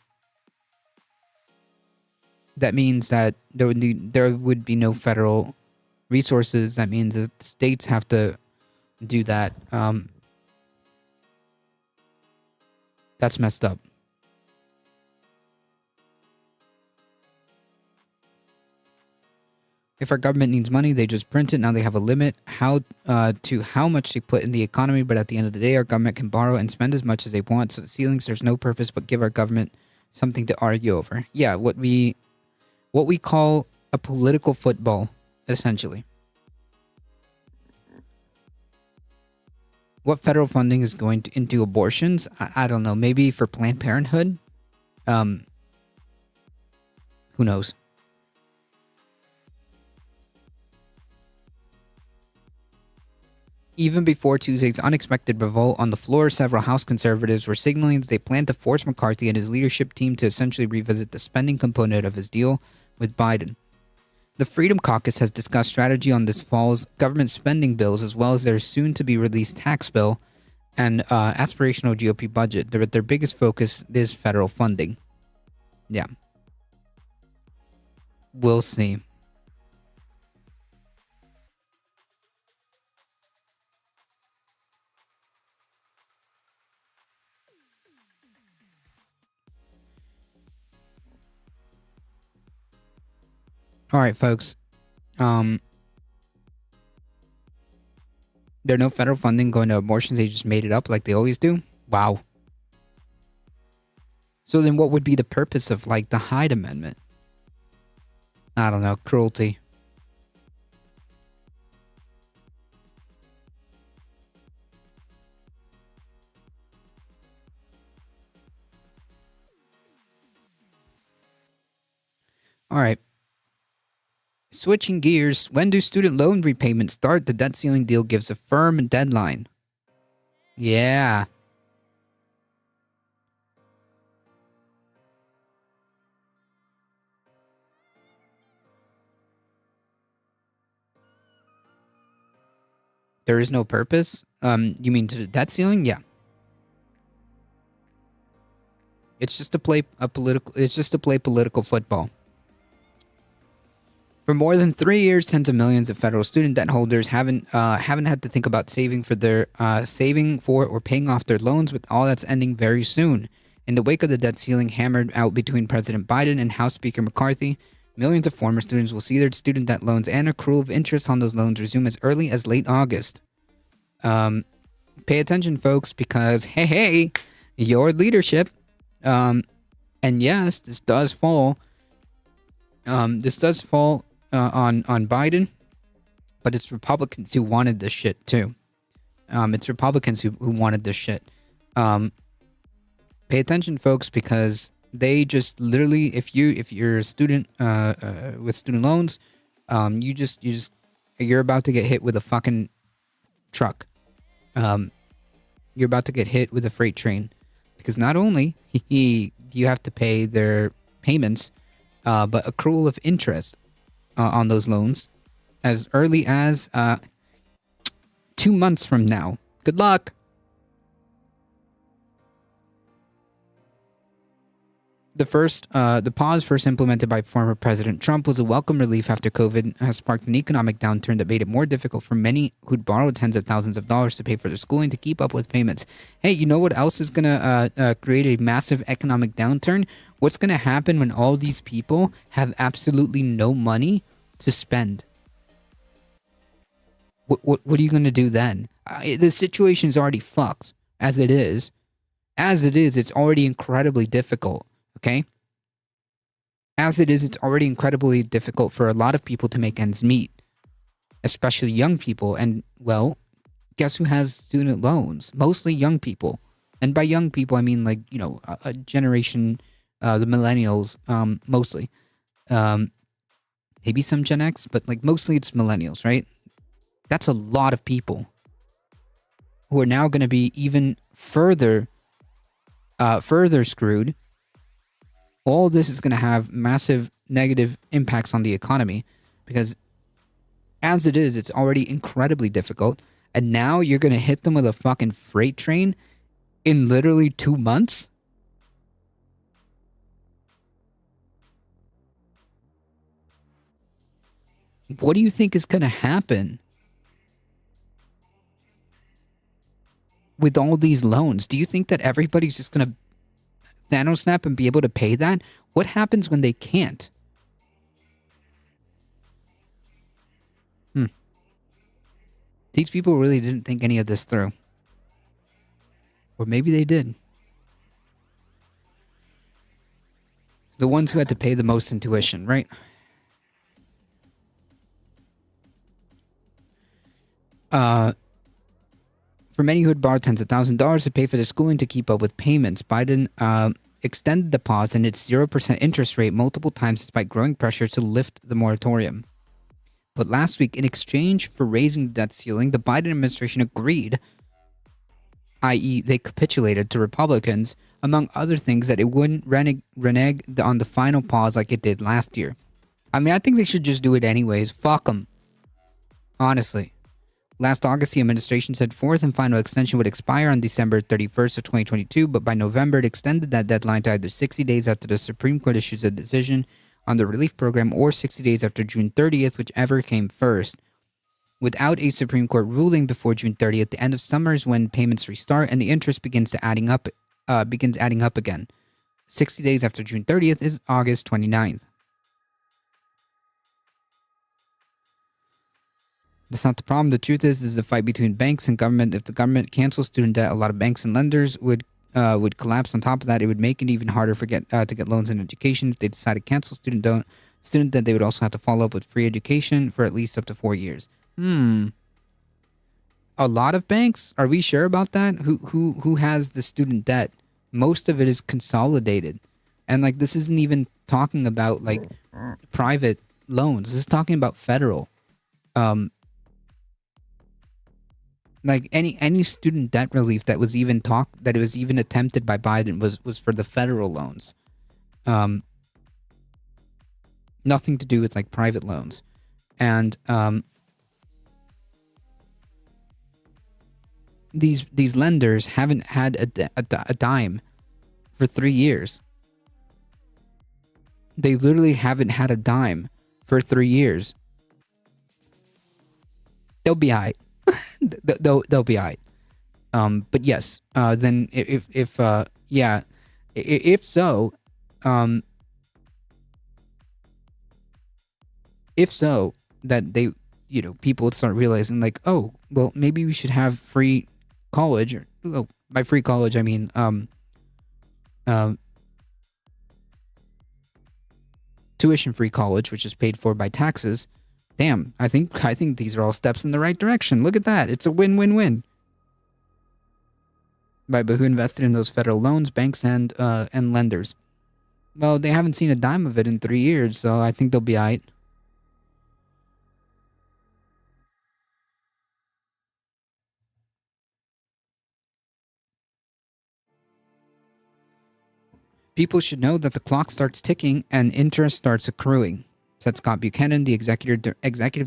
means that there would be no federal resources. That means that states have to do that. That's messed up. If our government needs money, they just print it. Now they have a limit to how much they put in the economy. But at the end of the day, our government can borrow and spend as much as they want. So the ceilings, there's no purpose but give our government something to argue over. Yeah, what we call a political football, essentially. What federal funding is going into abortions? I don't know. Maybe for Planned Parenthood? Who knows? Even before Tuesday's unexpected revolt on the floor, several House conservatives were signaling that they plan to force McCarthy and his leadership team to essentially revisit the spending component of his deal with Biden. The Freedom Caucus has discussed strategy on this fall's government spending bills, as well as their soon-to-be-released tax bill and aspirational GOP budget. Their biggest focus is federal funding. Yeah. We'll see. All right, folks. Um, there are no federal funding going to abortions. They just made it up like they always do. Wow. So then, what would be the purpose of like the Hyde Amendment? I don't know. Cruelty. All right. Switching gears, when do student loan repayments start? The debt ceiling deal gives a firm deadline. Yeah. There is no purpose? You mean to the debt ceiling? Yeah. It's just to play political football. For more than 3 years, tens of millions of federal student debt holders haven't had to think about saving for or paying off their loans, with all that's ending very soon. In the wake of the debt ceiling hammered out between President Biden and House Speaker McCarthy, millions of former students will see their student debt loans and accrual of interest on those loans resume as early as late August. Pay attention, folks, because hey, your leadership, and yes, this does fall. On Biden, but it's Republicans who wanted this shit too. It's Republicans who wanted this shit. Pay attention, folks, because they just literally, if you're a student with student loans, you're about to get hit with a fucking truck. You're about to get hit with a freight train, because not only you have to pay their payments, but accrual of interest on those loans as early as 2 months from now. Good luck. The pause first implemented by former President Trump was a welcome relief after COVID has sparked an economic downturn that made it more difficult for many who'd borrowed tens of thousands of dollars to pay for their schooling to keep up with payments. Hey, you know what else is going to create a massive economic downturn? What's going to happen when all these people have absolutely no money to spend? What are you going to do then? The situation is already fucked as it is. As it is, it's already incredibly difficult. Okay? As it is, it's already incredibly difficult for a lot of people to make ends meet, especially young people. And, well, guess who has student loans? Mostly young people. And by young people, I mean, like, you know, a generation, the millennials, mostly. Maybe some Gen X, but, like, mostly it's millennials, right? That's a lot of people who are now going to be even further screwed. All this is going to have massive negative impacts on the economy, because as it is, it's already incredibly difficult. And now you're going to hit them with a fucking freight train in literally 2 months? What do you think is going to happen with all these loans? Do you think that everybody's just going to Thanos snap and be able to pay that? What happens when they can't? These people really didn't think any of this through. Or maybe they did. The ones who had to pay the most in tuition, right? For many who had borrowed tens of thousands of dollars to pay for their schooling to keep up with payments, Biden extended the pause and its 0% interest rate multiple times despite growing pressure to lift the moratorium. But last week, in exchange for raising the debt ceiling, the Biden administration agreed, i.e., they capitulated to Republicans, among other things, that it wouldn't renege on the final pause like it did last year. I mean, I think they should just do it anyways. Fuck them. Honestly. Last August, the administration said fourth and final extension would expire on December 31st of 2022, but by November, it extended that deadline to either 60 days after the Supreme Court issues a decision on the relief program or 60 days after June 30th, whichever came first. Without a Supreme Court ruling before June 30th, the end of summer is when payments restart and the interest begins adding up again. 60 days after June 30th is August 29th. That's not the problem. The truth is a fight between banks and government. If the government cancels student debt, a lot of banks and lenders would collapse. On top of that, it would make it even harder to get loans in education. If they decide to cancel student debt, they would also have to follow up with free education for at least up to 4 years. A lot of banks? Are we sure about that? Who has the student debt? Most of it is consolidated. And like this isn't even talking about like private loans. This is talking about federal. Like any student debt relief that was even attempted by Biden was for the federal loans. Nothing to do with like private loans. And these lenders haven't had a dime for 3 years. They literally haven't had a dime for 3 years. They'll be alright. They'll be alright. But yes, then if so, that they, people would start realizing like, oh, well, maybe we should have free college, or by free college I mean tuition free college, which is paid for by taxes. Damn, I think these are all steps in the right direction. Look at that. It's a win-win-win. Right, but who invested in those federal loans? Banks and lenders. Well, they haven't seen a dime of it in 3 years, so I think they'll be alright. People should know that the clock starts ticking and interest starts accruing, said Scott Buchanan, the executive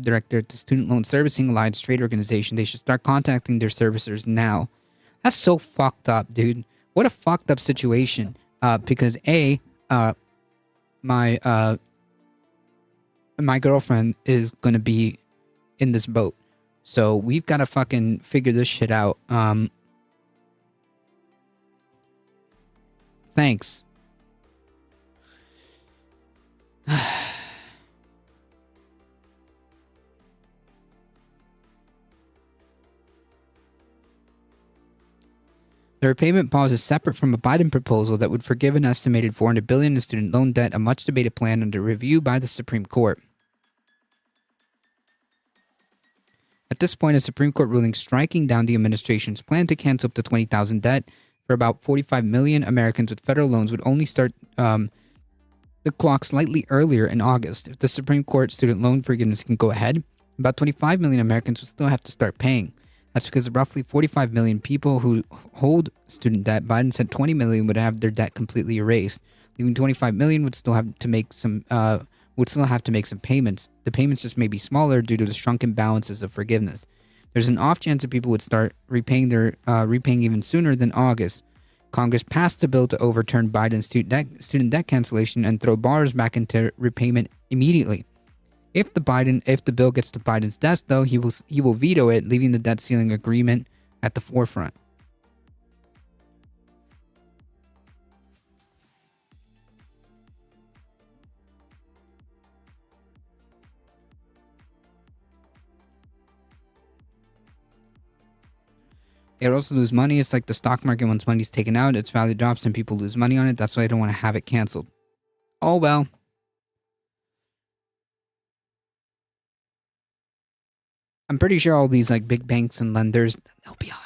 director at the Student Loan Servicing Alliance trade organization. They should start contacting their servicers now. That's so fucked up, dude. What a fucked up situation. Because my girlfriend is gonna be in this boat, so we've got to fucking figure this shit out. Thanks. The repayment pause is separate from a Biden proposal that would forgive an estimated $400 billion in student loan debt, a much-debated plan under review by the Supreme Court. At this point, a Supreme Court ruling striking down the administration's plan to cancel up to $20,000 debt for about 45 million Americans with federal loans would only start the clock slightly earlier in August. If the Supreme Court student loan forgiveness can go ahead, about 25 million Americans would still have to start paying. That's because of roughly 45 million people who hold student debt. Biden said 20 million would have their debt completely erased, leaving 25 million would still have to make some payments. The payments just may be smaller due to the shrunken balances of forgiveness. There's an off chance that people would start repaying even sooner than August. Congress passed a bill to overturn Biden's student debt cancellation and throw borrowers back into repayment immediately. If the bill gets to Biden's desk, though, he will veto it, leaving the debt ceiling agreement at the forefront. It also lose money. It's like the stock market. Once money's taken out, its value drops and people lose money on it. That's why I don't want to have it canceled. Oh well. I'm pretty sure all these like big banks and lenders, they'll be alright.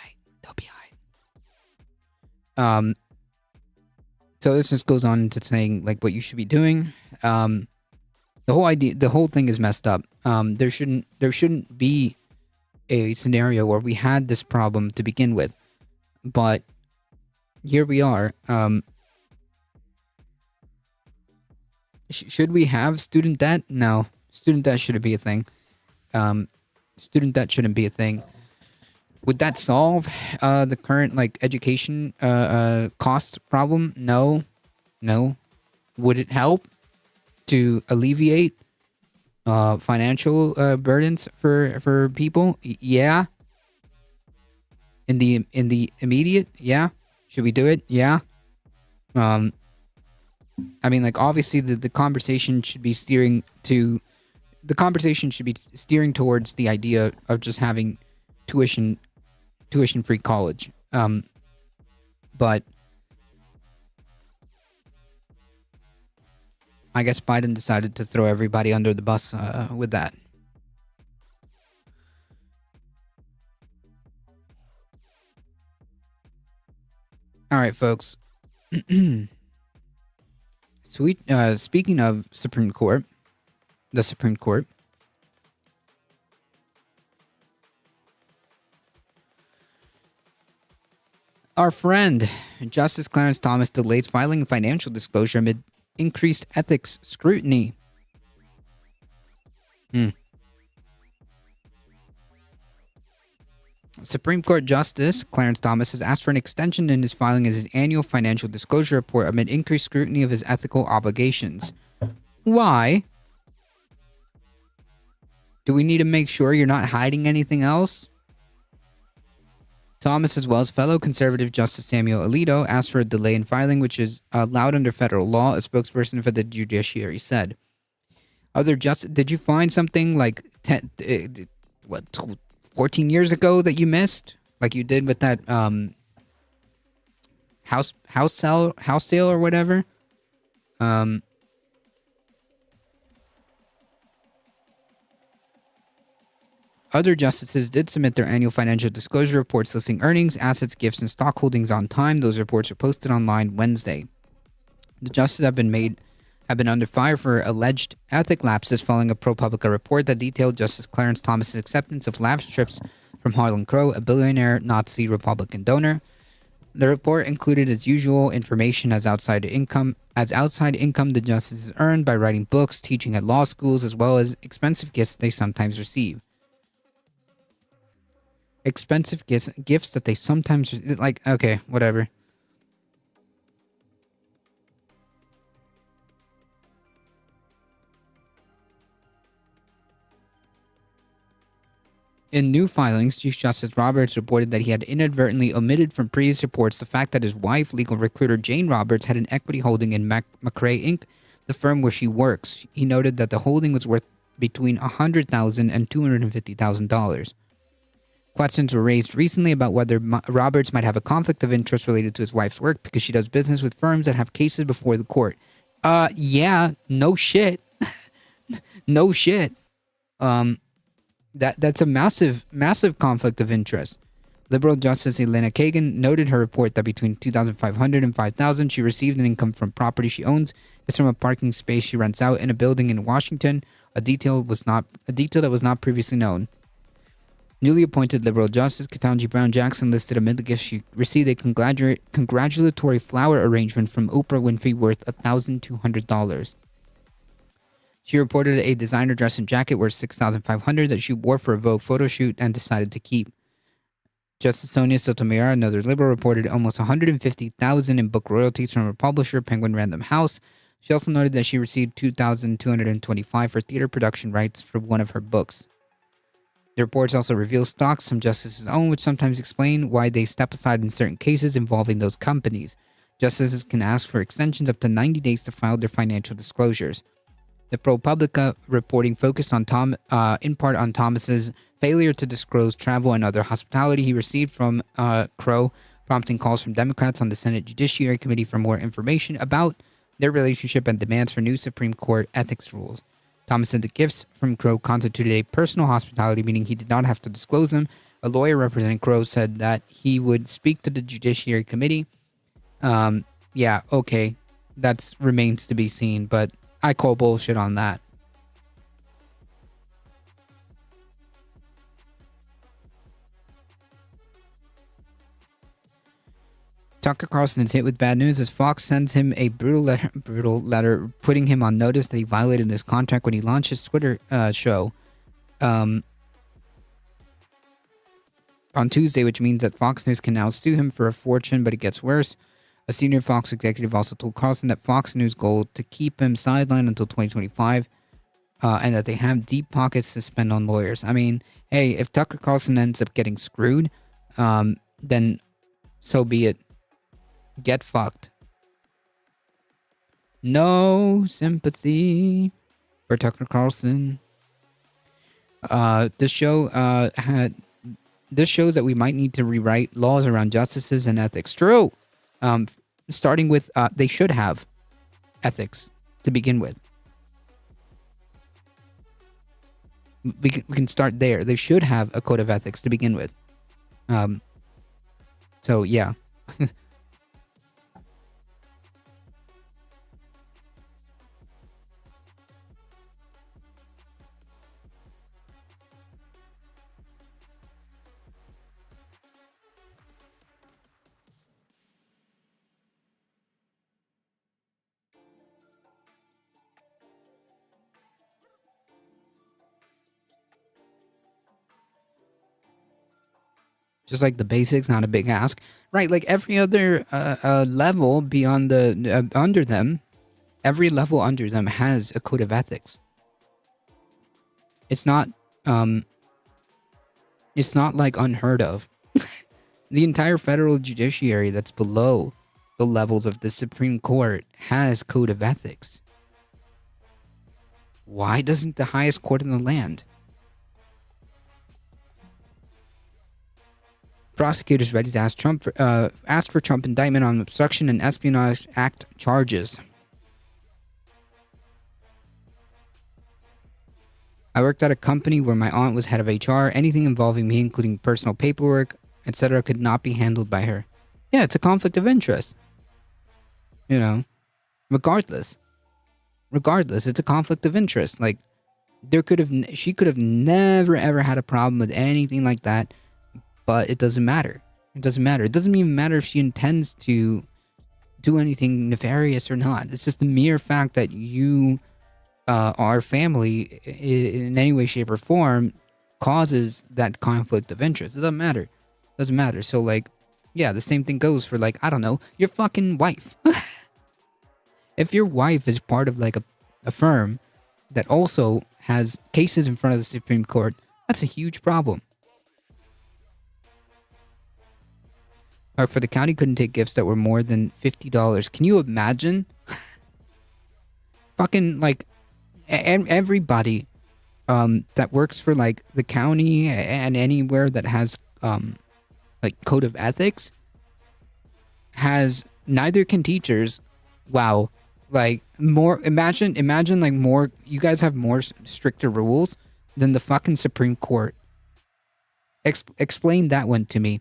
So this just goes on to saying like what you should be doing. The whole thing is messed up. There shouldn't be a scenario where we had this problem to begin with, but here we are. Should we have student debt? No, student debt shouldn't be a thing. Student debt shouldn't be a thing. Would that solve the current like education cost problem? No. Would it help to alleviate financial burdens for people? Yeah. In the immediate, yeah. Should we do it? Yeah. I mean, like obviously the conversation should be steering to the conversation should be steering towards the idea of just having tuition free college. But I guess Biden decided to throw everybody under the bus with that. All right, folks. Speaking of Supreme Court, the Supreme Court. Our friend, Justice Clarence Thomas, delays filing financial disclosure amid increased ethics scrutiny. Supreme Court Justice Clarence Thomas has asked for an extension in his filing of his annual financial disclosure report amid increased scrutiny of his ethical obligations. Why? Do we need to make sure you're not hiding anything else? Thomas, as well as fellow conservative Justice Samuel Alito, asked for a delay in filing, which is allowed under federal law, a spokesperson for the judiciary said. Did you find something like 14 years ago that you missed, like you did with that house sale or whatever? Other justices did submit their annual financial disclosure reports listing earnings, assets, gifts, and stock holdings on time. Those reports were posted online Wednesday. The justices have been under fire for alleged ethic lapses following a ProPublica report that detailed Justice Clarence Thomas's acceptance of lavish trips from Harlan Crow, a billionaire Nazi Republican donor. The report included, as usual, information as outside income the justices earned by writing books, teaching at law schools, as well as expensive gifts they sometimes receive. Expensive gifts that they sometimes like. Okay, whatever. In new filings, Chief Justice Roberts reported that he had inadvertently omitted from previous reports the fact that his wife, legal recruiter Jane Roberts, had an equity holding in McRae Inc., the firm where she works. He noted that the holding was worth between $100,000 and $250,000. Questions were raised recently about whether Roberts might have a conflict of interest related to his wife's work because she does business with firms that have cases before the court. Yeah, no shit. No shit. That's a massive conflict of interest. Liberal Justice Elena Kagan noted her report that between $2,500 and $5,000 she received an income from property she owns. It's from a parking space she rents out in a building in Washington. A detail that was not previously known. Newly appointed Liberal Justice Ketanji Brown Jackson listed amid the gifts she received a congratulatory flower arrangement from Oprah Winfrey worth $1,200. She reported a designer dress and jacket worth $6,500 that she wore for a Vogue photo shoot and decided to keep. Justice Sonia Sotomayor, another liberal, reported almost $150,000 in book royalties from her publisher, Penguin Random House. She also noted that she received $2,225 for theater production rights for one of her books. The reports also reveal stocks some justices own, which sometimes explain why they step aside in certain cases involving those companies. Justices can ask for extensions up to 90 days to file their financial disclosures. The ProPublica reporting focused on in part on Thomas's failure to disclose travel and other hospitality he received from Crow, prompting calls from Democrats on the Senate Judiciary Committee for more information about their relationship and demands for new Supreme Court ethics rules. Thomas said the gifts from Crow constituted a personal hospitality, meaning he did not have to disclose them. A lawyer representing Crow said that he would speak to the Judiciary Committee. Yeah, okay. That remains to be seen, but I call bullshit on that. Tucker Carlson is hit with bad news as Fox sends him a brutal letter putting him on notice that he violated his contract when he launched his Twitter show on Tuesday, which means that Fox News can now sue him for a fortune, but it gets worse. A senior Fox executive also told Carlson that Fox News' goal to keep him sidelined until 2025 and that they have deep pockets to spend on lawyers. I mean, hey, if Tucker Carlson ends up getting screwed, then so be it. Get fucked. No sympathy for Tucker Carlson. This show this shows that we might need to rewrite laws around justices and ethics. True. Um, Starting with they should have ethics to begin with. We can start there. They should have a code of ethics to begin with. Um, so yeah. Just like the basics, not a big ask, right? Like every other level beyond the under them, every level under them has a code of ethics. It's not um, it's not like unheard of. The entire federal judiciary that's below the levels of the Supreme Court has code of ethics. Why doesn't the highest court in the land? Prosecutors ready to ask for Trump indictment on obstruction and espionage act charges. I worked at a company where my aunt was head of HR. Anything involving me, including personal paperwork, etc., could not be handled by her. Yeah, it's a conflict of interest. You know, regardless, it's a conflict of interest. Like, she could have never ever had a problem with anything like that. But it doesn't matter. It doesn't matter. It doesn't even matter if she intends to do anything nefarious or not. It's just the mere fact that you are family in any way, shape, or form causes that conflict of interest. It doesn't matter. It doesn't matter. So, like, yeah, the same thing goes for, like, I don't know, your fucking wife. If your wife is part of, like, a firm that also has cases in front of the Supreme Court, that's a huge problem. For the county couldn't take gifts that were more than $50. Can you imagine? Fucking, like, everybody that works for, like, the county and anywhere that has like code of ethics has, neither can teachers. Wow. Like, more, imagine like more, you guys have more stricter rules than the fucking Supreme Court. Explain that one to me.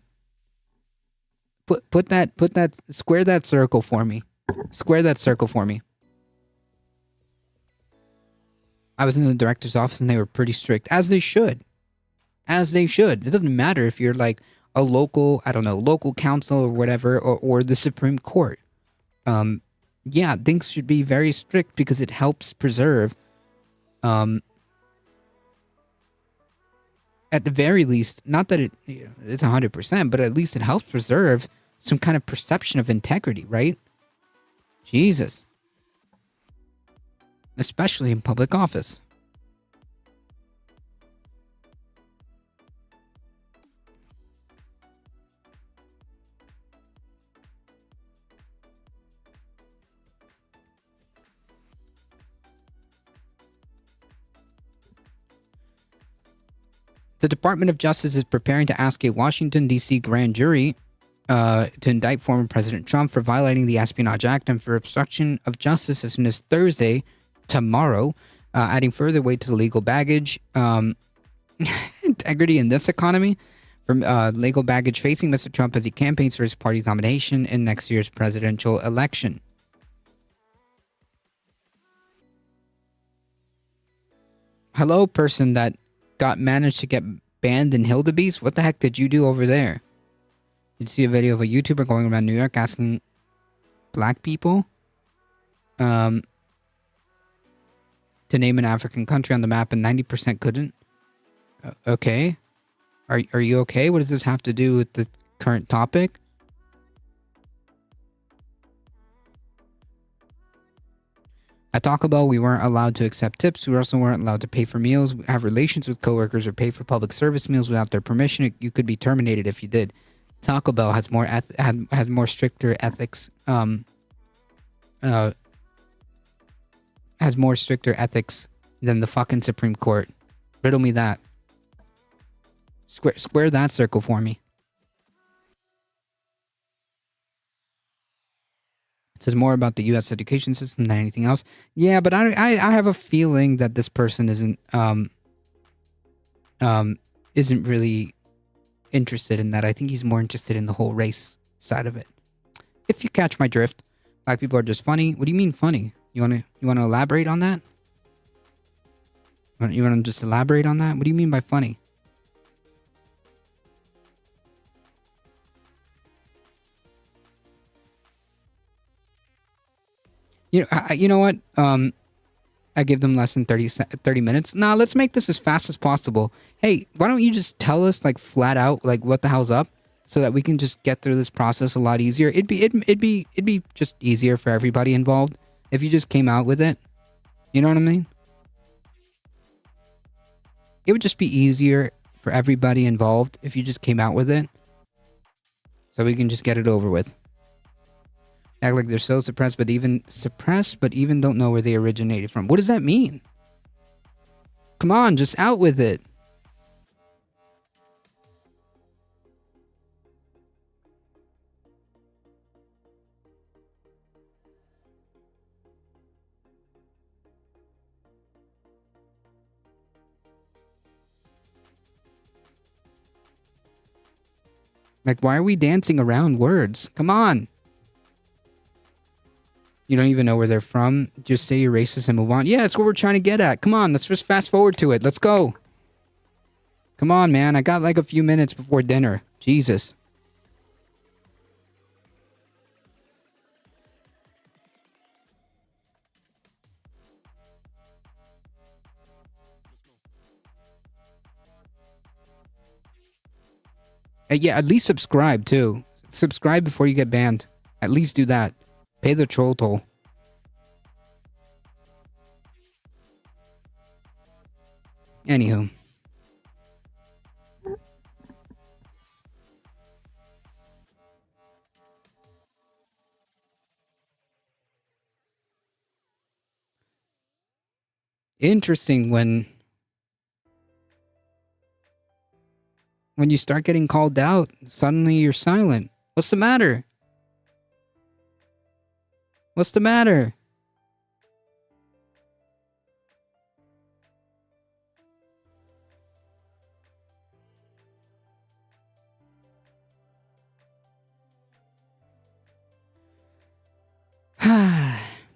Square that circle for me. Square that circle for me. I was in the director's office and they were pretty strict, as they should. As they should. It doesn't matter if you're like a local, I don't know, local council or whatever, or the Supreme Court. Yeah, things should be very strict because it helps preserve, at the very least, not that it's 100%, but at least it helps preserve some kind of perception of integrity, right? Jesus. Especially in public office. The Department of Justice is preparing to ask a Washington, D.C. grand jury to indict former President Trump for violating the Espionage Act and for obstruction of justice as soon as Thursday, tomorrow, adding further weight to the legal baggage. Integrity in this economy from legal baggage facing Mr. Trump as he campaigns for his party's nomination in next year's presidential election. Hello, person that managed to get banned in Hildebeest. What the heck did you do over there? Did you see a video of a YouTuber going around New York asking black people to name an African country on the map, and 90% couldn't? Okay. Are you okay? What does this have to do with the current topic? At Taco Bell, we weren't allowed to accept tips. We also weren't allowed to pay for meals, have relations with coworkers, or pay for public service meals without their permission. You could be terminated if you did. Taco Bell has more has more stricter ethics. Has more stricter ethics than the fucking Supreme Court. Riddle me that. Square that circle for me. It says more about the U.S. education system than anything else. Yeah, but I have a feeling that this person isn't really interested in that. I think he's more interested in the whole race side of it. If you catch my drift, black people are just funny. What do you mean funny? You wanna elaborate on that? You wanna just elaborate on that? What do you mean by funny? You know what? I give them less than 30 minutes. Nah, let's make this as fast as possible. Hey, why don't you just tell us like flat out like what the hell's up, so that we can just get through this process a lot easier. It'd be just easier for everybody involved if you just came out with it. You know what I mean? It would just be easier for everybody involved if you just came out with it, so we can just get it over with. Act like they're so suppressed, but even don't know where they originated from. What does that mean? Come on, just out with it. Like, why are we dancing around words? Come on. You don't even know where they're from. Just say you're racist and move on. Yeah, that's what we're trying to get at. Come on, let's just fast forward to it. Let's go. Come on, man. I got like a few minutes before dinner. Jesus. Yeah, at least subscribe too. Subscribe before you get banned. At least do that. Pay the troll toll. Anywho. Interesting when you start getting called out, suddenly you're silent. What's the matter? What's the matter?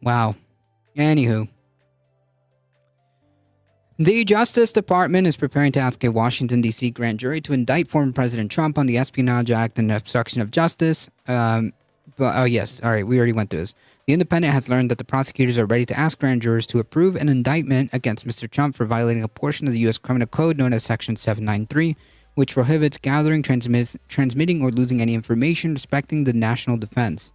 Wow. Anywho. The Justice Department is preparing to ask a Washington, D.C. grand jury to indict former President Trump on the Espionage Act and obstruction of justice. Oh, yes. All right. We already went through this. The Independent has learned that the prosecutors are ready to ask grand jurors to approve an indictment against Mr. Trump for violating a portion of the U.S. Criminal Code known as Section 793, which prohibits gathering, transmitting, or losing any information respecting the national defense.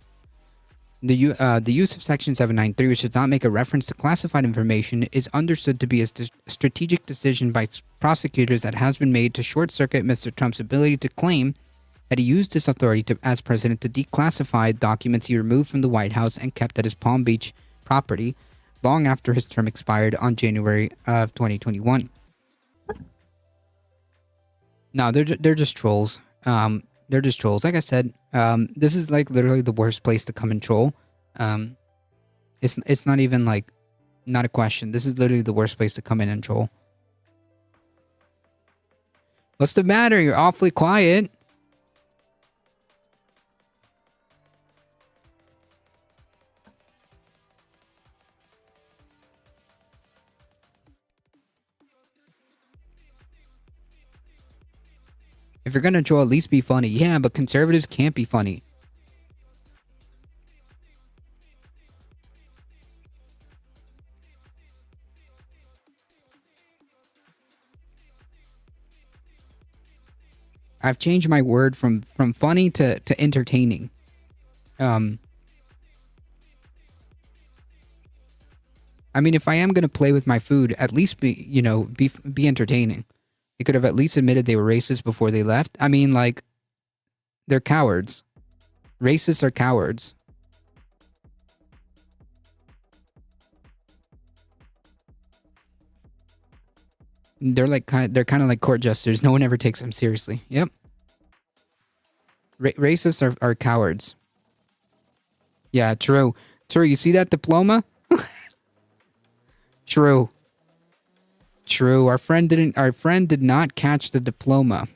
The use of Section 793, which does not make a reference to classified information, is understood to be a strategic decision by prosecutors that has been made to short-circuit Mr. Trump's ability to claim that he used his authority as president to declassify documents he removed from the White House and kept at his Palm Beach property long after his term expired on January of 2021. No, they're just trolls. They're just trolls. Like I said, this is like literally the worst place to come and troll. It's not even like, not a question. This is literally the worst place to come in and troll. What's the matter? You're awfully quiet. If you're gonna troll, at least be funny. Yeah, but conservatives can't be funny. I've changed my word from funny to entertaining. I mean, if I am gonna play with my food, at least be entertaining. They could have at least admitted they were racist before they left. I mean, like, they're cowards. Racists are cowards. They're kind of like court jesters. No one ever takes them seriously. Yep. Racists are cowards. Yeah, true. True. You see that diploma? True. True. Our friend did not catch the diploma.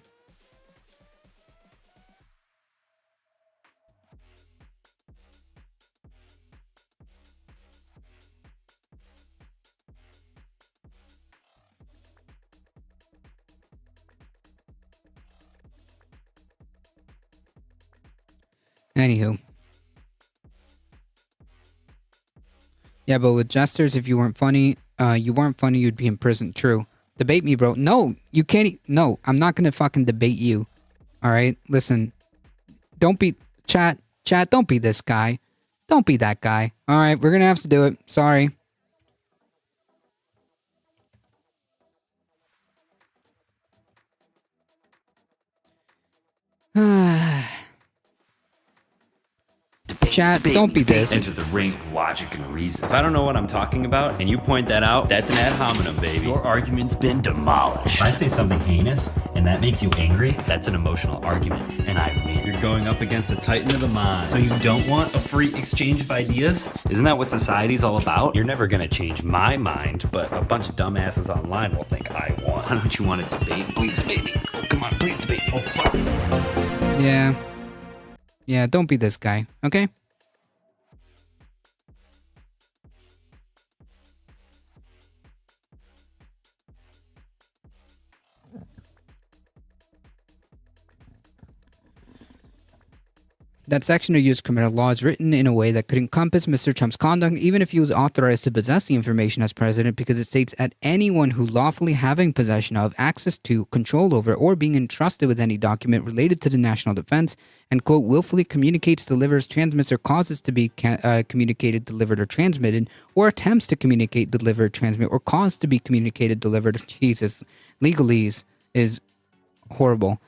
Anywho. Yeah, but with jesters, if you weren't funny, you'd be in prison. True. Debate me, bro. No, you can't. No, I'm not gonna fucking debate you. All right, listen. Don't be chat. Chat. Don't be this guy. Don't be that guy. All right, we're gonna have to do it. Sorry. Chat, don't be this. Enter the ring of logic and reason. If I don't know what I'm talking about and you point that out, that's an ad hominem, baby. Your argument's been demolished. If I say something heinous and that makes you angry, That's an emotional argument, and I win. you're going up against the titan of the mind. So you don't want a free exchange of ideas? Isn't that what society's all about? You're never gonna change my mind, but a bunch of dumbasses online will think I won. Why don't you want to debate? Please debate me. Oh, come on, please debate me. Oh, fuck. Yeah. Yeah, don't be this guy, okay? That section of U.S. criminal law is written in a way that could encompass Mr. Trump's conduct even if he was authorized to possess the information as president, because it states that anyone who lawfully having possession of, access to, control over, or being entrusted with any document related to the national defense and, quote, willfully communicates, delivers, transmits, or causes to be communicated, delivered, or transmitted, or attempts to communicate, deliver, transmit, or cause to be communicated, delivered. Jesus, legalese is horrible.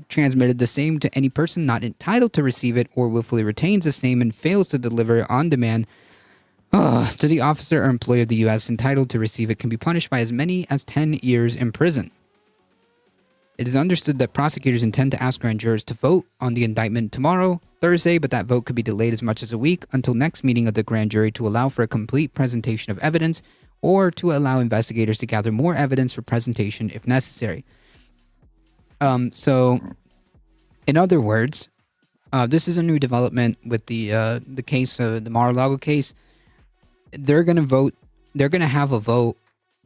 Transmitted the same to any person not entitled to receive it, or willfully retains the same and fails to deliver on demand to the officer or employee of the U.S. entitled to receive it, can be punished by as many as 10 years in prison. It is understood that prosecutors intend to ask grand jurors to vote on the indictment tomorrow, Thursday, but that vote could be delayed as much as a week until next meeting of the grand jury to allow for a complete presentation of evidence, or to allow investigators to gather more evidence for presentation if necessary. So, in other words, this is a new development with the case, the Mar-a-Lago case. They're gonna vote. They're gonna have a vote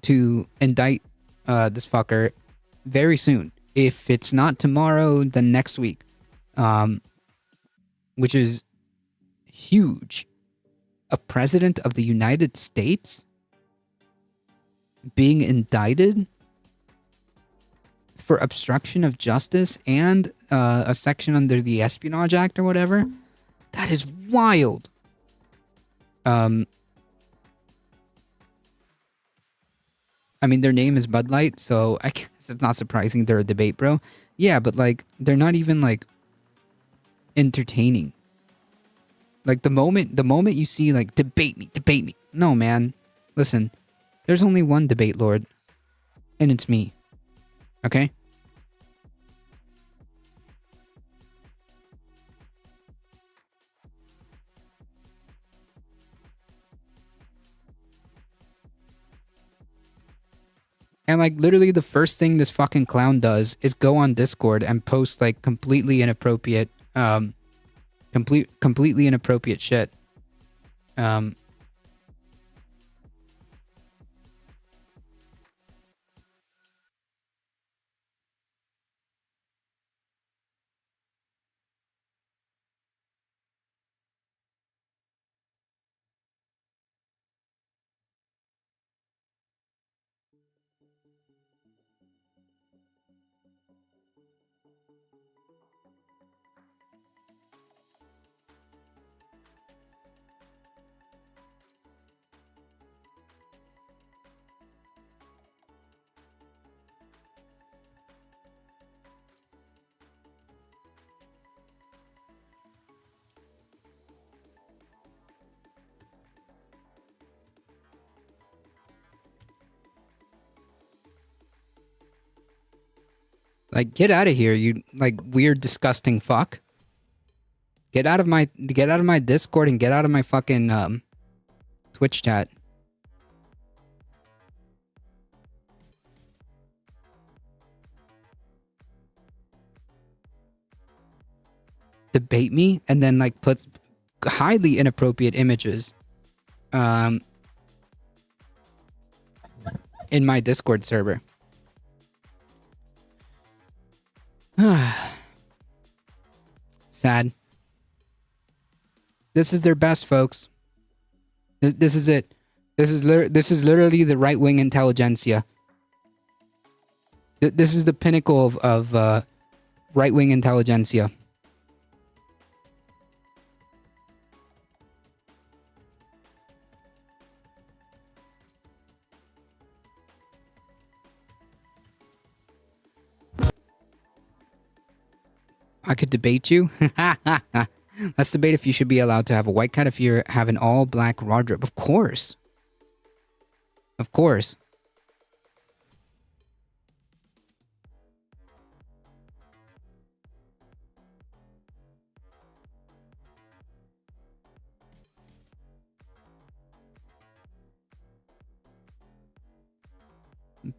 to indict this fucker very soon. If it's not tomorrow, then next week, which is huge. A president of the United States being indicted for obstruction of justice and a section under the Espionage Act or whatever. That is wild. I mean, their name is Bud Light, so I guess it's not surprising they're a debate bro. Yeah, but like, they're not even like entertaining. Like the moment you see like debate me. No, man. Listen, there's only one debate lord, and it's me. Okay? And like literally the first thing this fucking clown does is go on Discord and post like completely inappropriate completely inappropriate shit. Like, get out of here, you like weird, disgusting fuck. Get out of my Discord and get out of my fucking Twitch chat. Debate me and then like puts highly inappropriate images in my Discord server. Sad. This is their best, folks. This is it. This is literally the right-wing intelligentsia. This is the pinnacle of right-wing intelligentsia. I could debate you. Let's debate if you should be allowed to have a white cat if you have an all-black wardrobe. Of course. Of course.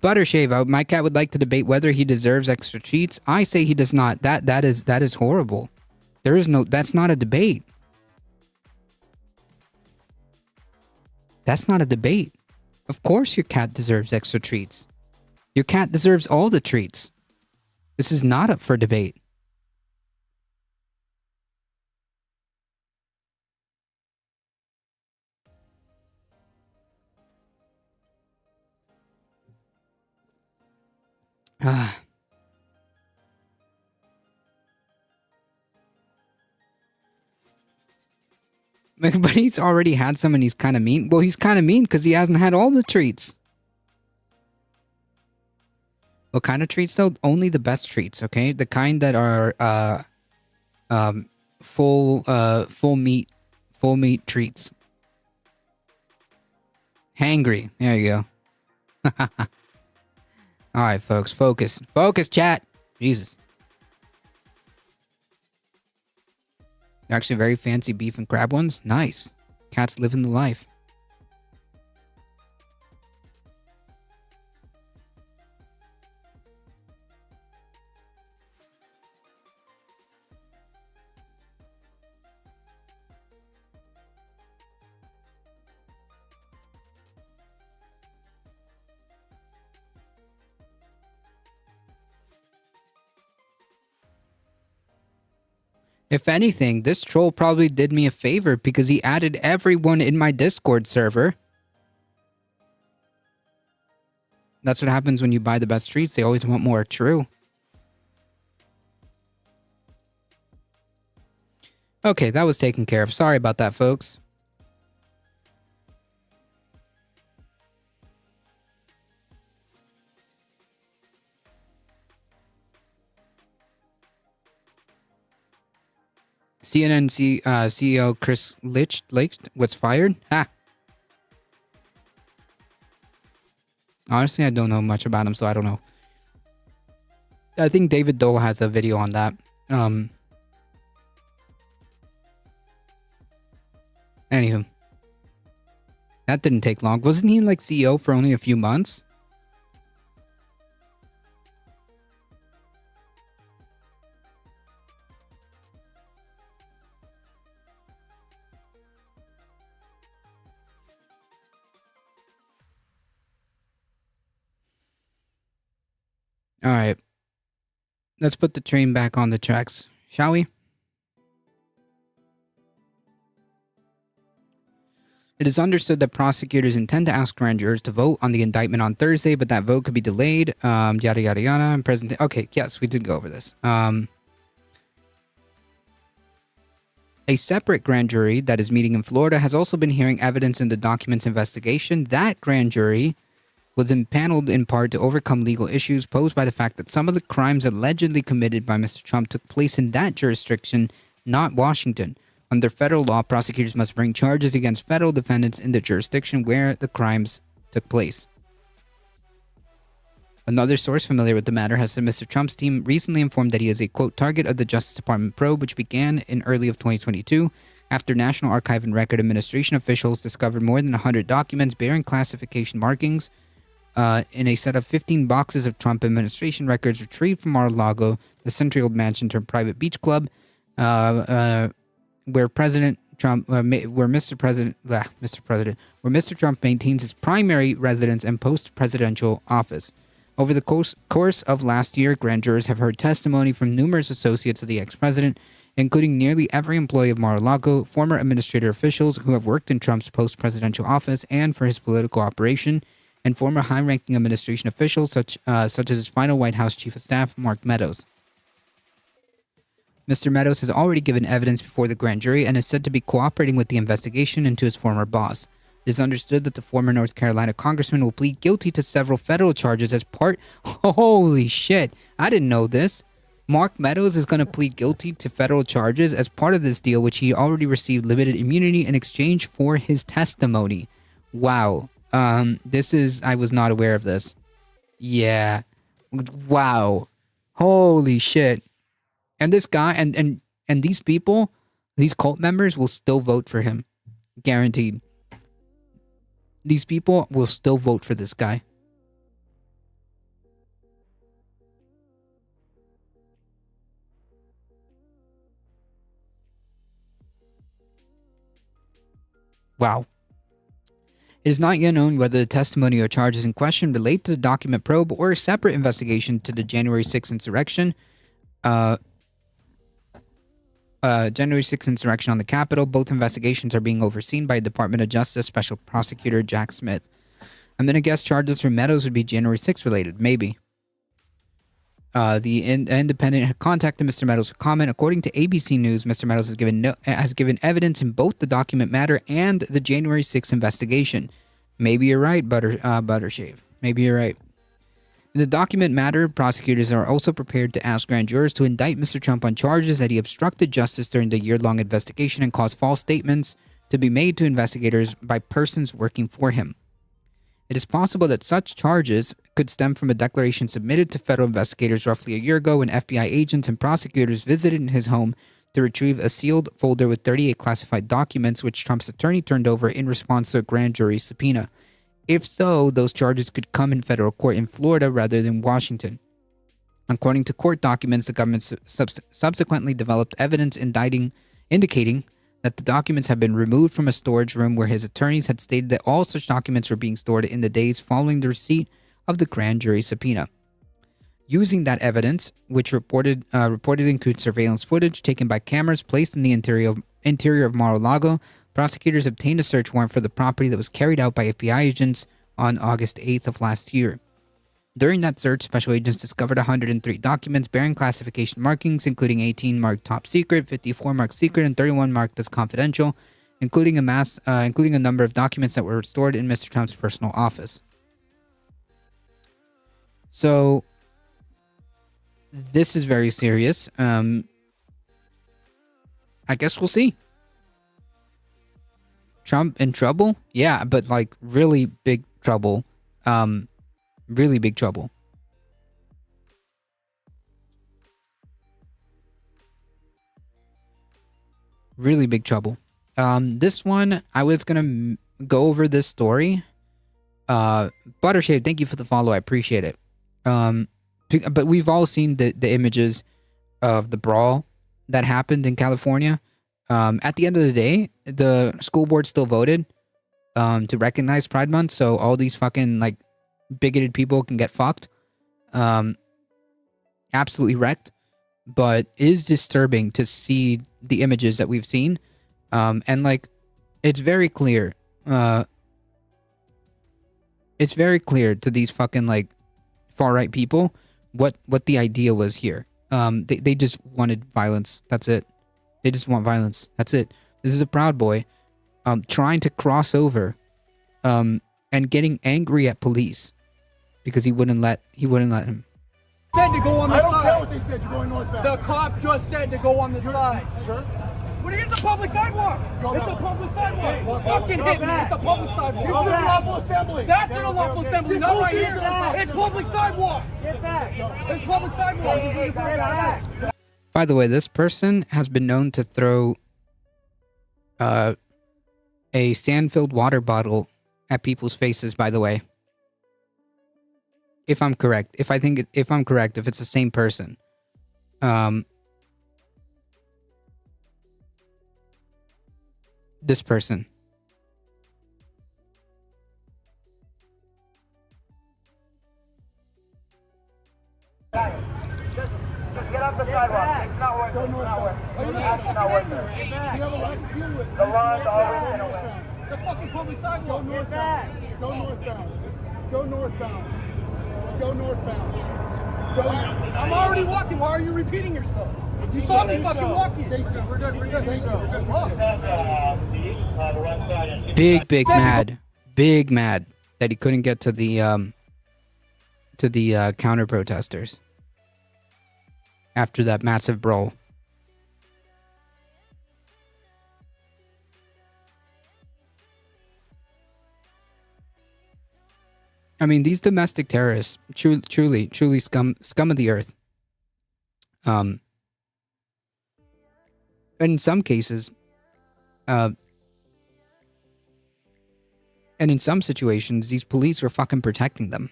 Buttershave, my cat would like to debate whether he deserves extra treats. I say he does not. That is horrible. There is no, that's not a debate. That's not a debate. Of course your cat deserves extra treats. Your cat deserves all the treats. This is not up for debate. But he's already had some and he's kind of mean. Well, he's kind of mean because he hasn't had all the treats. What kind of treats though? Only the best treats, okay? The kind that are full meat treats. Hangry. There you go. All right, folks, focus. Focus, chat. Jesus. They're actually very fancy beef and crab ones. Nice. Cats living the life. If anything, this troll probably did me a favor because he added everyone in my Discord server. That's what happens when you buy the best treats. They always want more. True. Okay, that was taken care of. Sorry about that, folks. CNN CEO Chris Licht was fired? Ha! Honestly, I don't know much about him, so I don't know. I think David Dole has a video on that. Anywho. That didn't take long. Wasn't he like CEO for only a few months? All right. Let's put the train back on the tracks, shall we? It is understood that prosecutors intend to ask grand jurors to vote on the indictment on Thursday, but that vote could be delayed. Yada, yada, yada. Okay, yes, we did go over this. A separate grand jury that is meeting in Florida has also been hearing evidence in the documents investigation. That grand jury was impaneled in part to overcome legal issues posed by the fact that some of the crimes allegedly committed by Mr. Trump took place in that jurisdiction, not Washington. Under federal law, prosecutors must bring charges against federal defendants in the jurisdiction where the crimes took place. Another source familiar with the matter has said Mr. Trump's team recently informed that he is a, quote, target of the Justice Department probe, which began in early of 2022 after National Archive and Record Administration officials discovered more than 100 documents bearing classification markings in a set of 15 boxes of Trump administration records retrieved from Mar-a-Lago, the century-old mansion turned private beach club, where President Trump, where Mr. Trump maintains his primary residence and post-presidential office. Over the course of last year, grand jurors have heard testimony from numerous associates of the ex-president, including nearly every employee of Mar-a-Lago, former administrator officials who have worked in Trump's post-presidential office and for his political operation, and former high-ranking administration officials such as his final White House chief of staff, Mark Meadows. Mr. Meadows has already given evidence before the grand jury and is said to be cooperating with the investigation into his former boss. It is understood that the former North Carolina congressman will plead guilty to several federal charges as part... Holy shit, I didn't know this. Mark Meadows is going to plead guilty to federal charges as part of this deal, which he already received limited immunity in exchange for his testimony. Wow. I was not aware of this. Yeah. Wow. Holy shit. And this guy and these people, these cult members will still vote for him. Guaranteed. These people will still vote for this guy. Wow. It is not yet known whether the testimony or charges in question relate to the document probe or a separate investigation to the January 6th insurrection. January 6th insurrection on the Capitol. Both investigations are being overseen by Department of Justice Special Prosecutor Jack Smith. I'm going to guess charges from Meadows would be January 6th related. Maybe. The Independent had contacted Mr. Meadows for comment. According to ABC News, Mr. Meadows has given evidence in both the document matter and the January 6th investigation. Maybe you're right, Buttershave. Maybe you're right. In the document matter, prosecutors are also prepared to ask grand jurors to indict Mr. Trump on charges that he obstructed justice during the year-long investigation and caused false statements to be made to investigators by persons working for him. It is possible that such charges could stem from a declaration submitted to federal investigators roughly a year ago when FBI agents and prosecutors visited his home to retrieve a sealed folder with 38 classified documents which Trump's attorney turned over in response to a grand jury subpoena. If so, those charges could come in federal court in Florida rather than Washington. According to court documents, the government subsequently developed evidence indicating that the documents had been removed from a storage room where his attorneys had stated that all such documents were being stored in the days following the receipt of the grand jury subpoena. Using that evidence, which reportedly includes surveillance footage taken by cameras placed in the interior of Mar-a-Lago, prosecutors obtained a search warrant for the property that was carried out by FBI agents on August 8th of last year. During that search, special agents discovered 103 documents bearing classification markings, including 18 marked top secret, 54 marked secret, and 31 marked as confidential, including a number of documents that were stored in Mr. Trump's personal office. So, this is very serious. I guess we'll see. Trump in trouble? Yeah, but like really big trouble. Really big trouble. Really big trouble. This one, I was gonna go over this story. Buttershave, thank you for the follow. I appreciate it. But we've all seen the images of the brawl that happened in California. At the end of the day, the school board still voted to recognize Pride Month, so all these fucking like bigoted people can get fucked. Absolutely wrecked. But it is disturbing to see the images that we've seen. And like, it's very clear. It's very clear to these fucking like far-right people what the idea was here. They just wanted violence. That's it. They just want violence. That's it. This is a Proud Boy trying to cross over and getting angry at police because he wouldn't let him. Said to go on the side. I don't care what they said. You're going northbound. The cop just said to go on the side. Sure? It's a public sidewalk. It's a public sidewalk. Fucking hit me. It's a public sidewalk. This is an unlawful assembly. That's an unlawful assembly. Not right here. It's public sidewalk. Get back. It's public sidewalk. Get back. By the way, this person has been known to throw a sand-filled water bottle at people's faces, by the way. If I'm correct. If I'm correct, if it's the same person. This person. Just get off the sidewalk. It's not worth it. It's not worth it. It's actually not worth it. You have a lot to deal with. The law's always gonna win. The fucking public sidewalk. Go northbound. Go northbound. Go northbound. Go northbound. I'm already walking. Why are you repeating yourself? You saw me fucking walking. We're good. We're good. Big mad. Big mad that he couldn't get to the counter protesters after that massive brawl. I mean, these domestic terrorists, truly scum of the earth. And in some cases, and in some situations, these police were fucking protecting them.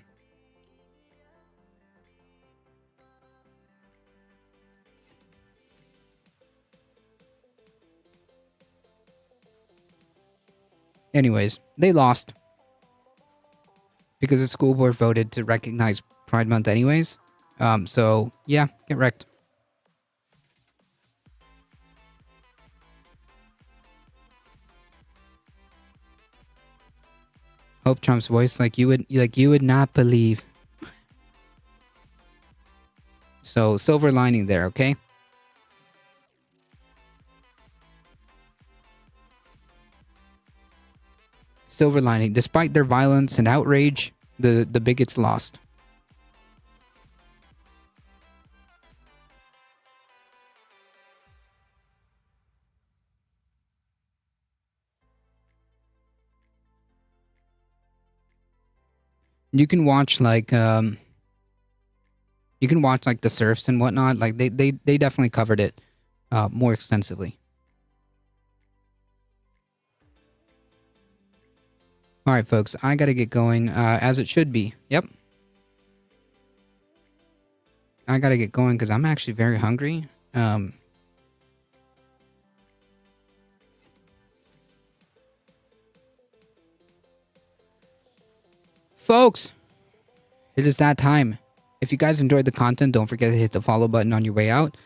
Anyways, they lost. Because the school board voted to recognize Pride Month anyways. So, yeah, get wrecked. Hope Trump's voice like you would not believe. So, silver lining there, okay? Silver lining. Despite their violence and outrage, the bigots lost. You can watch like the surfs and whatnot. Like they definitely covered it more extensively. All right, folks, I gotta get going, as it should be. Yep. I gotta get going because I'm actually very hungry. Folks, it is that time. If you guys enjoyed the content, don't forget to hit the follow button on your way out.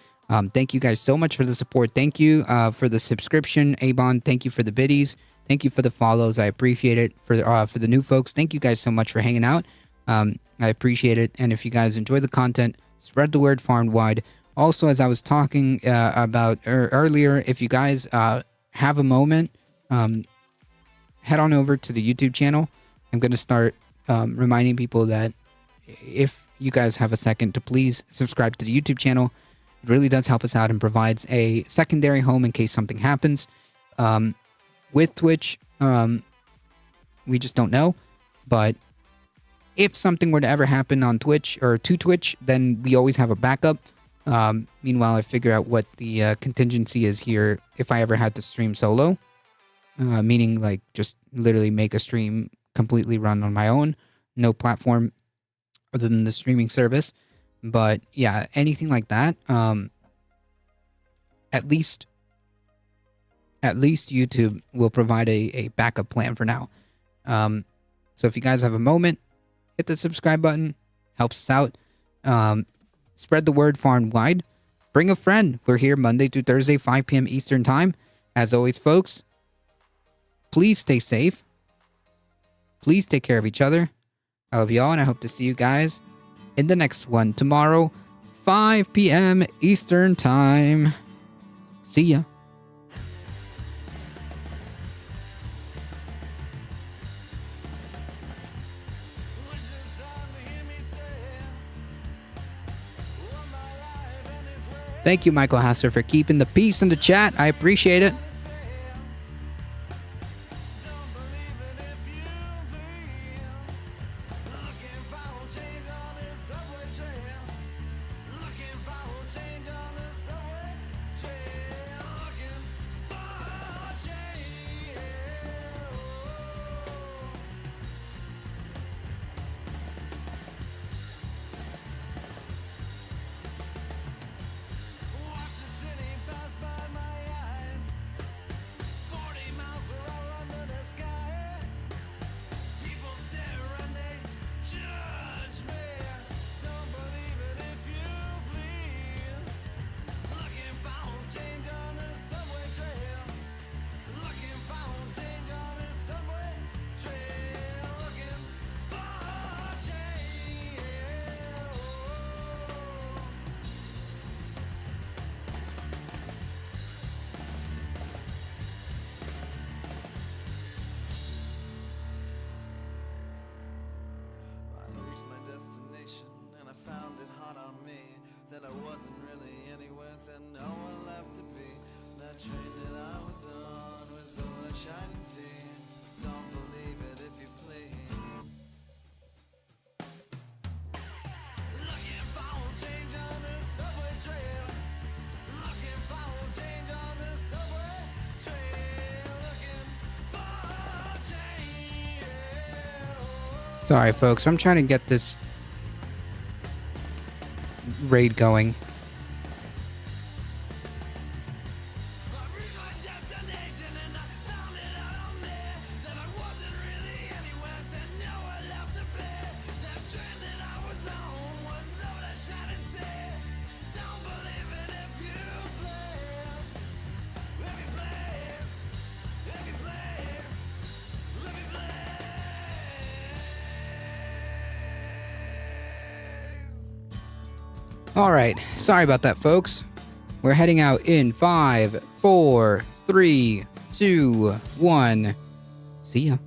Thank you guys so much for the support. Thank you for the subscription, Abon. Thank you for the biddies. Thank you for the follows. I appreciate it. For the new folks, thank you guys so much for hanging out. I appreciate it. And if you guys enjoy the content, spread the word far and wide. Also, as I was talking about earlier, if you guys have a moment, head on over to the YouTube channel. I'm going to start reminding people that if you guys have a second to please subscribe to the YouTube channel. It really does help us out and provides a secondary home in case something happens. With Twitch, we just don't know. But if something were to ever happen on Twitch or to Twitch, then we always have a backup. Meanwhile, I figure out what the contingency is here if I ever had to stream solo. Meaning like just literally make a stream completely run on my own. No platform other than the streaming service. But yeah, anything like that, at least YouTube will provide a backup plan for now. So if you guys have a moment, hit the subscribe button. Helps us out. Spread the word far and wide. Bring a friend. We're here Monday through Thursday, 5 p.m. Eastern Time. As always, folks, please stay safe. Please take care of each other. I love y'all, and I hope to see you guys in the next one tomorrow, 5 p.m. Eastern Time. See ya. Thank you, Michael Hasser, for keeping the peace in the chat. I appreciate it. Sorry, folks. I'm trying to get this raid going. All right. Sorry about that, folks. We're heading out in 5, 4, 3, 2, 1. See ya.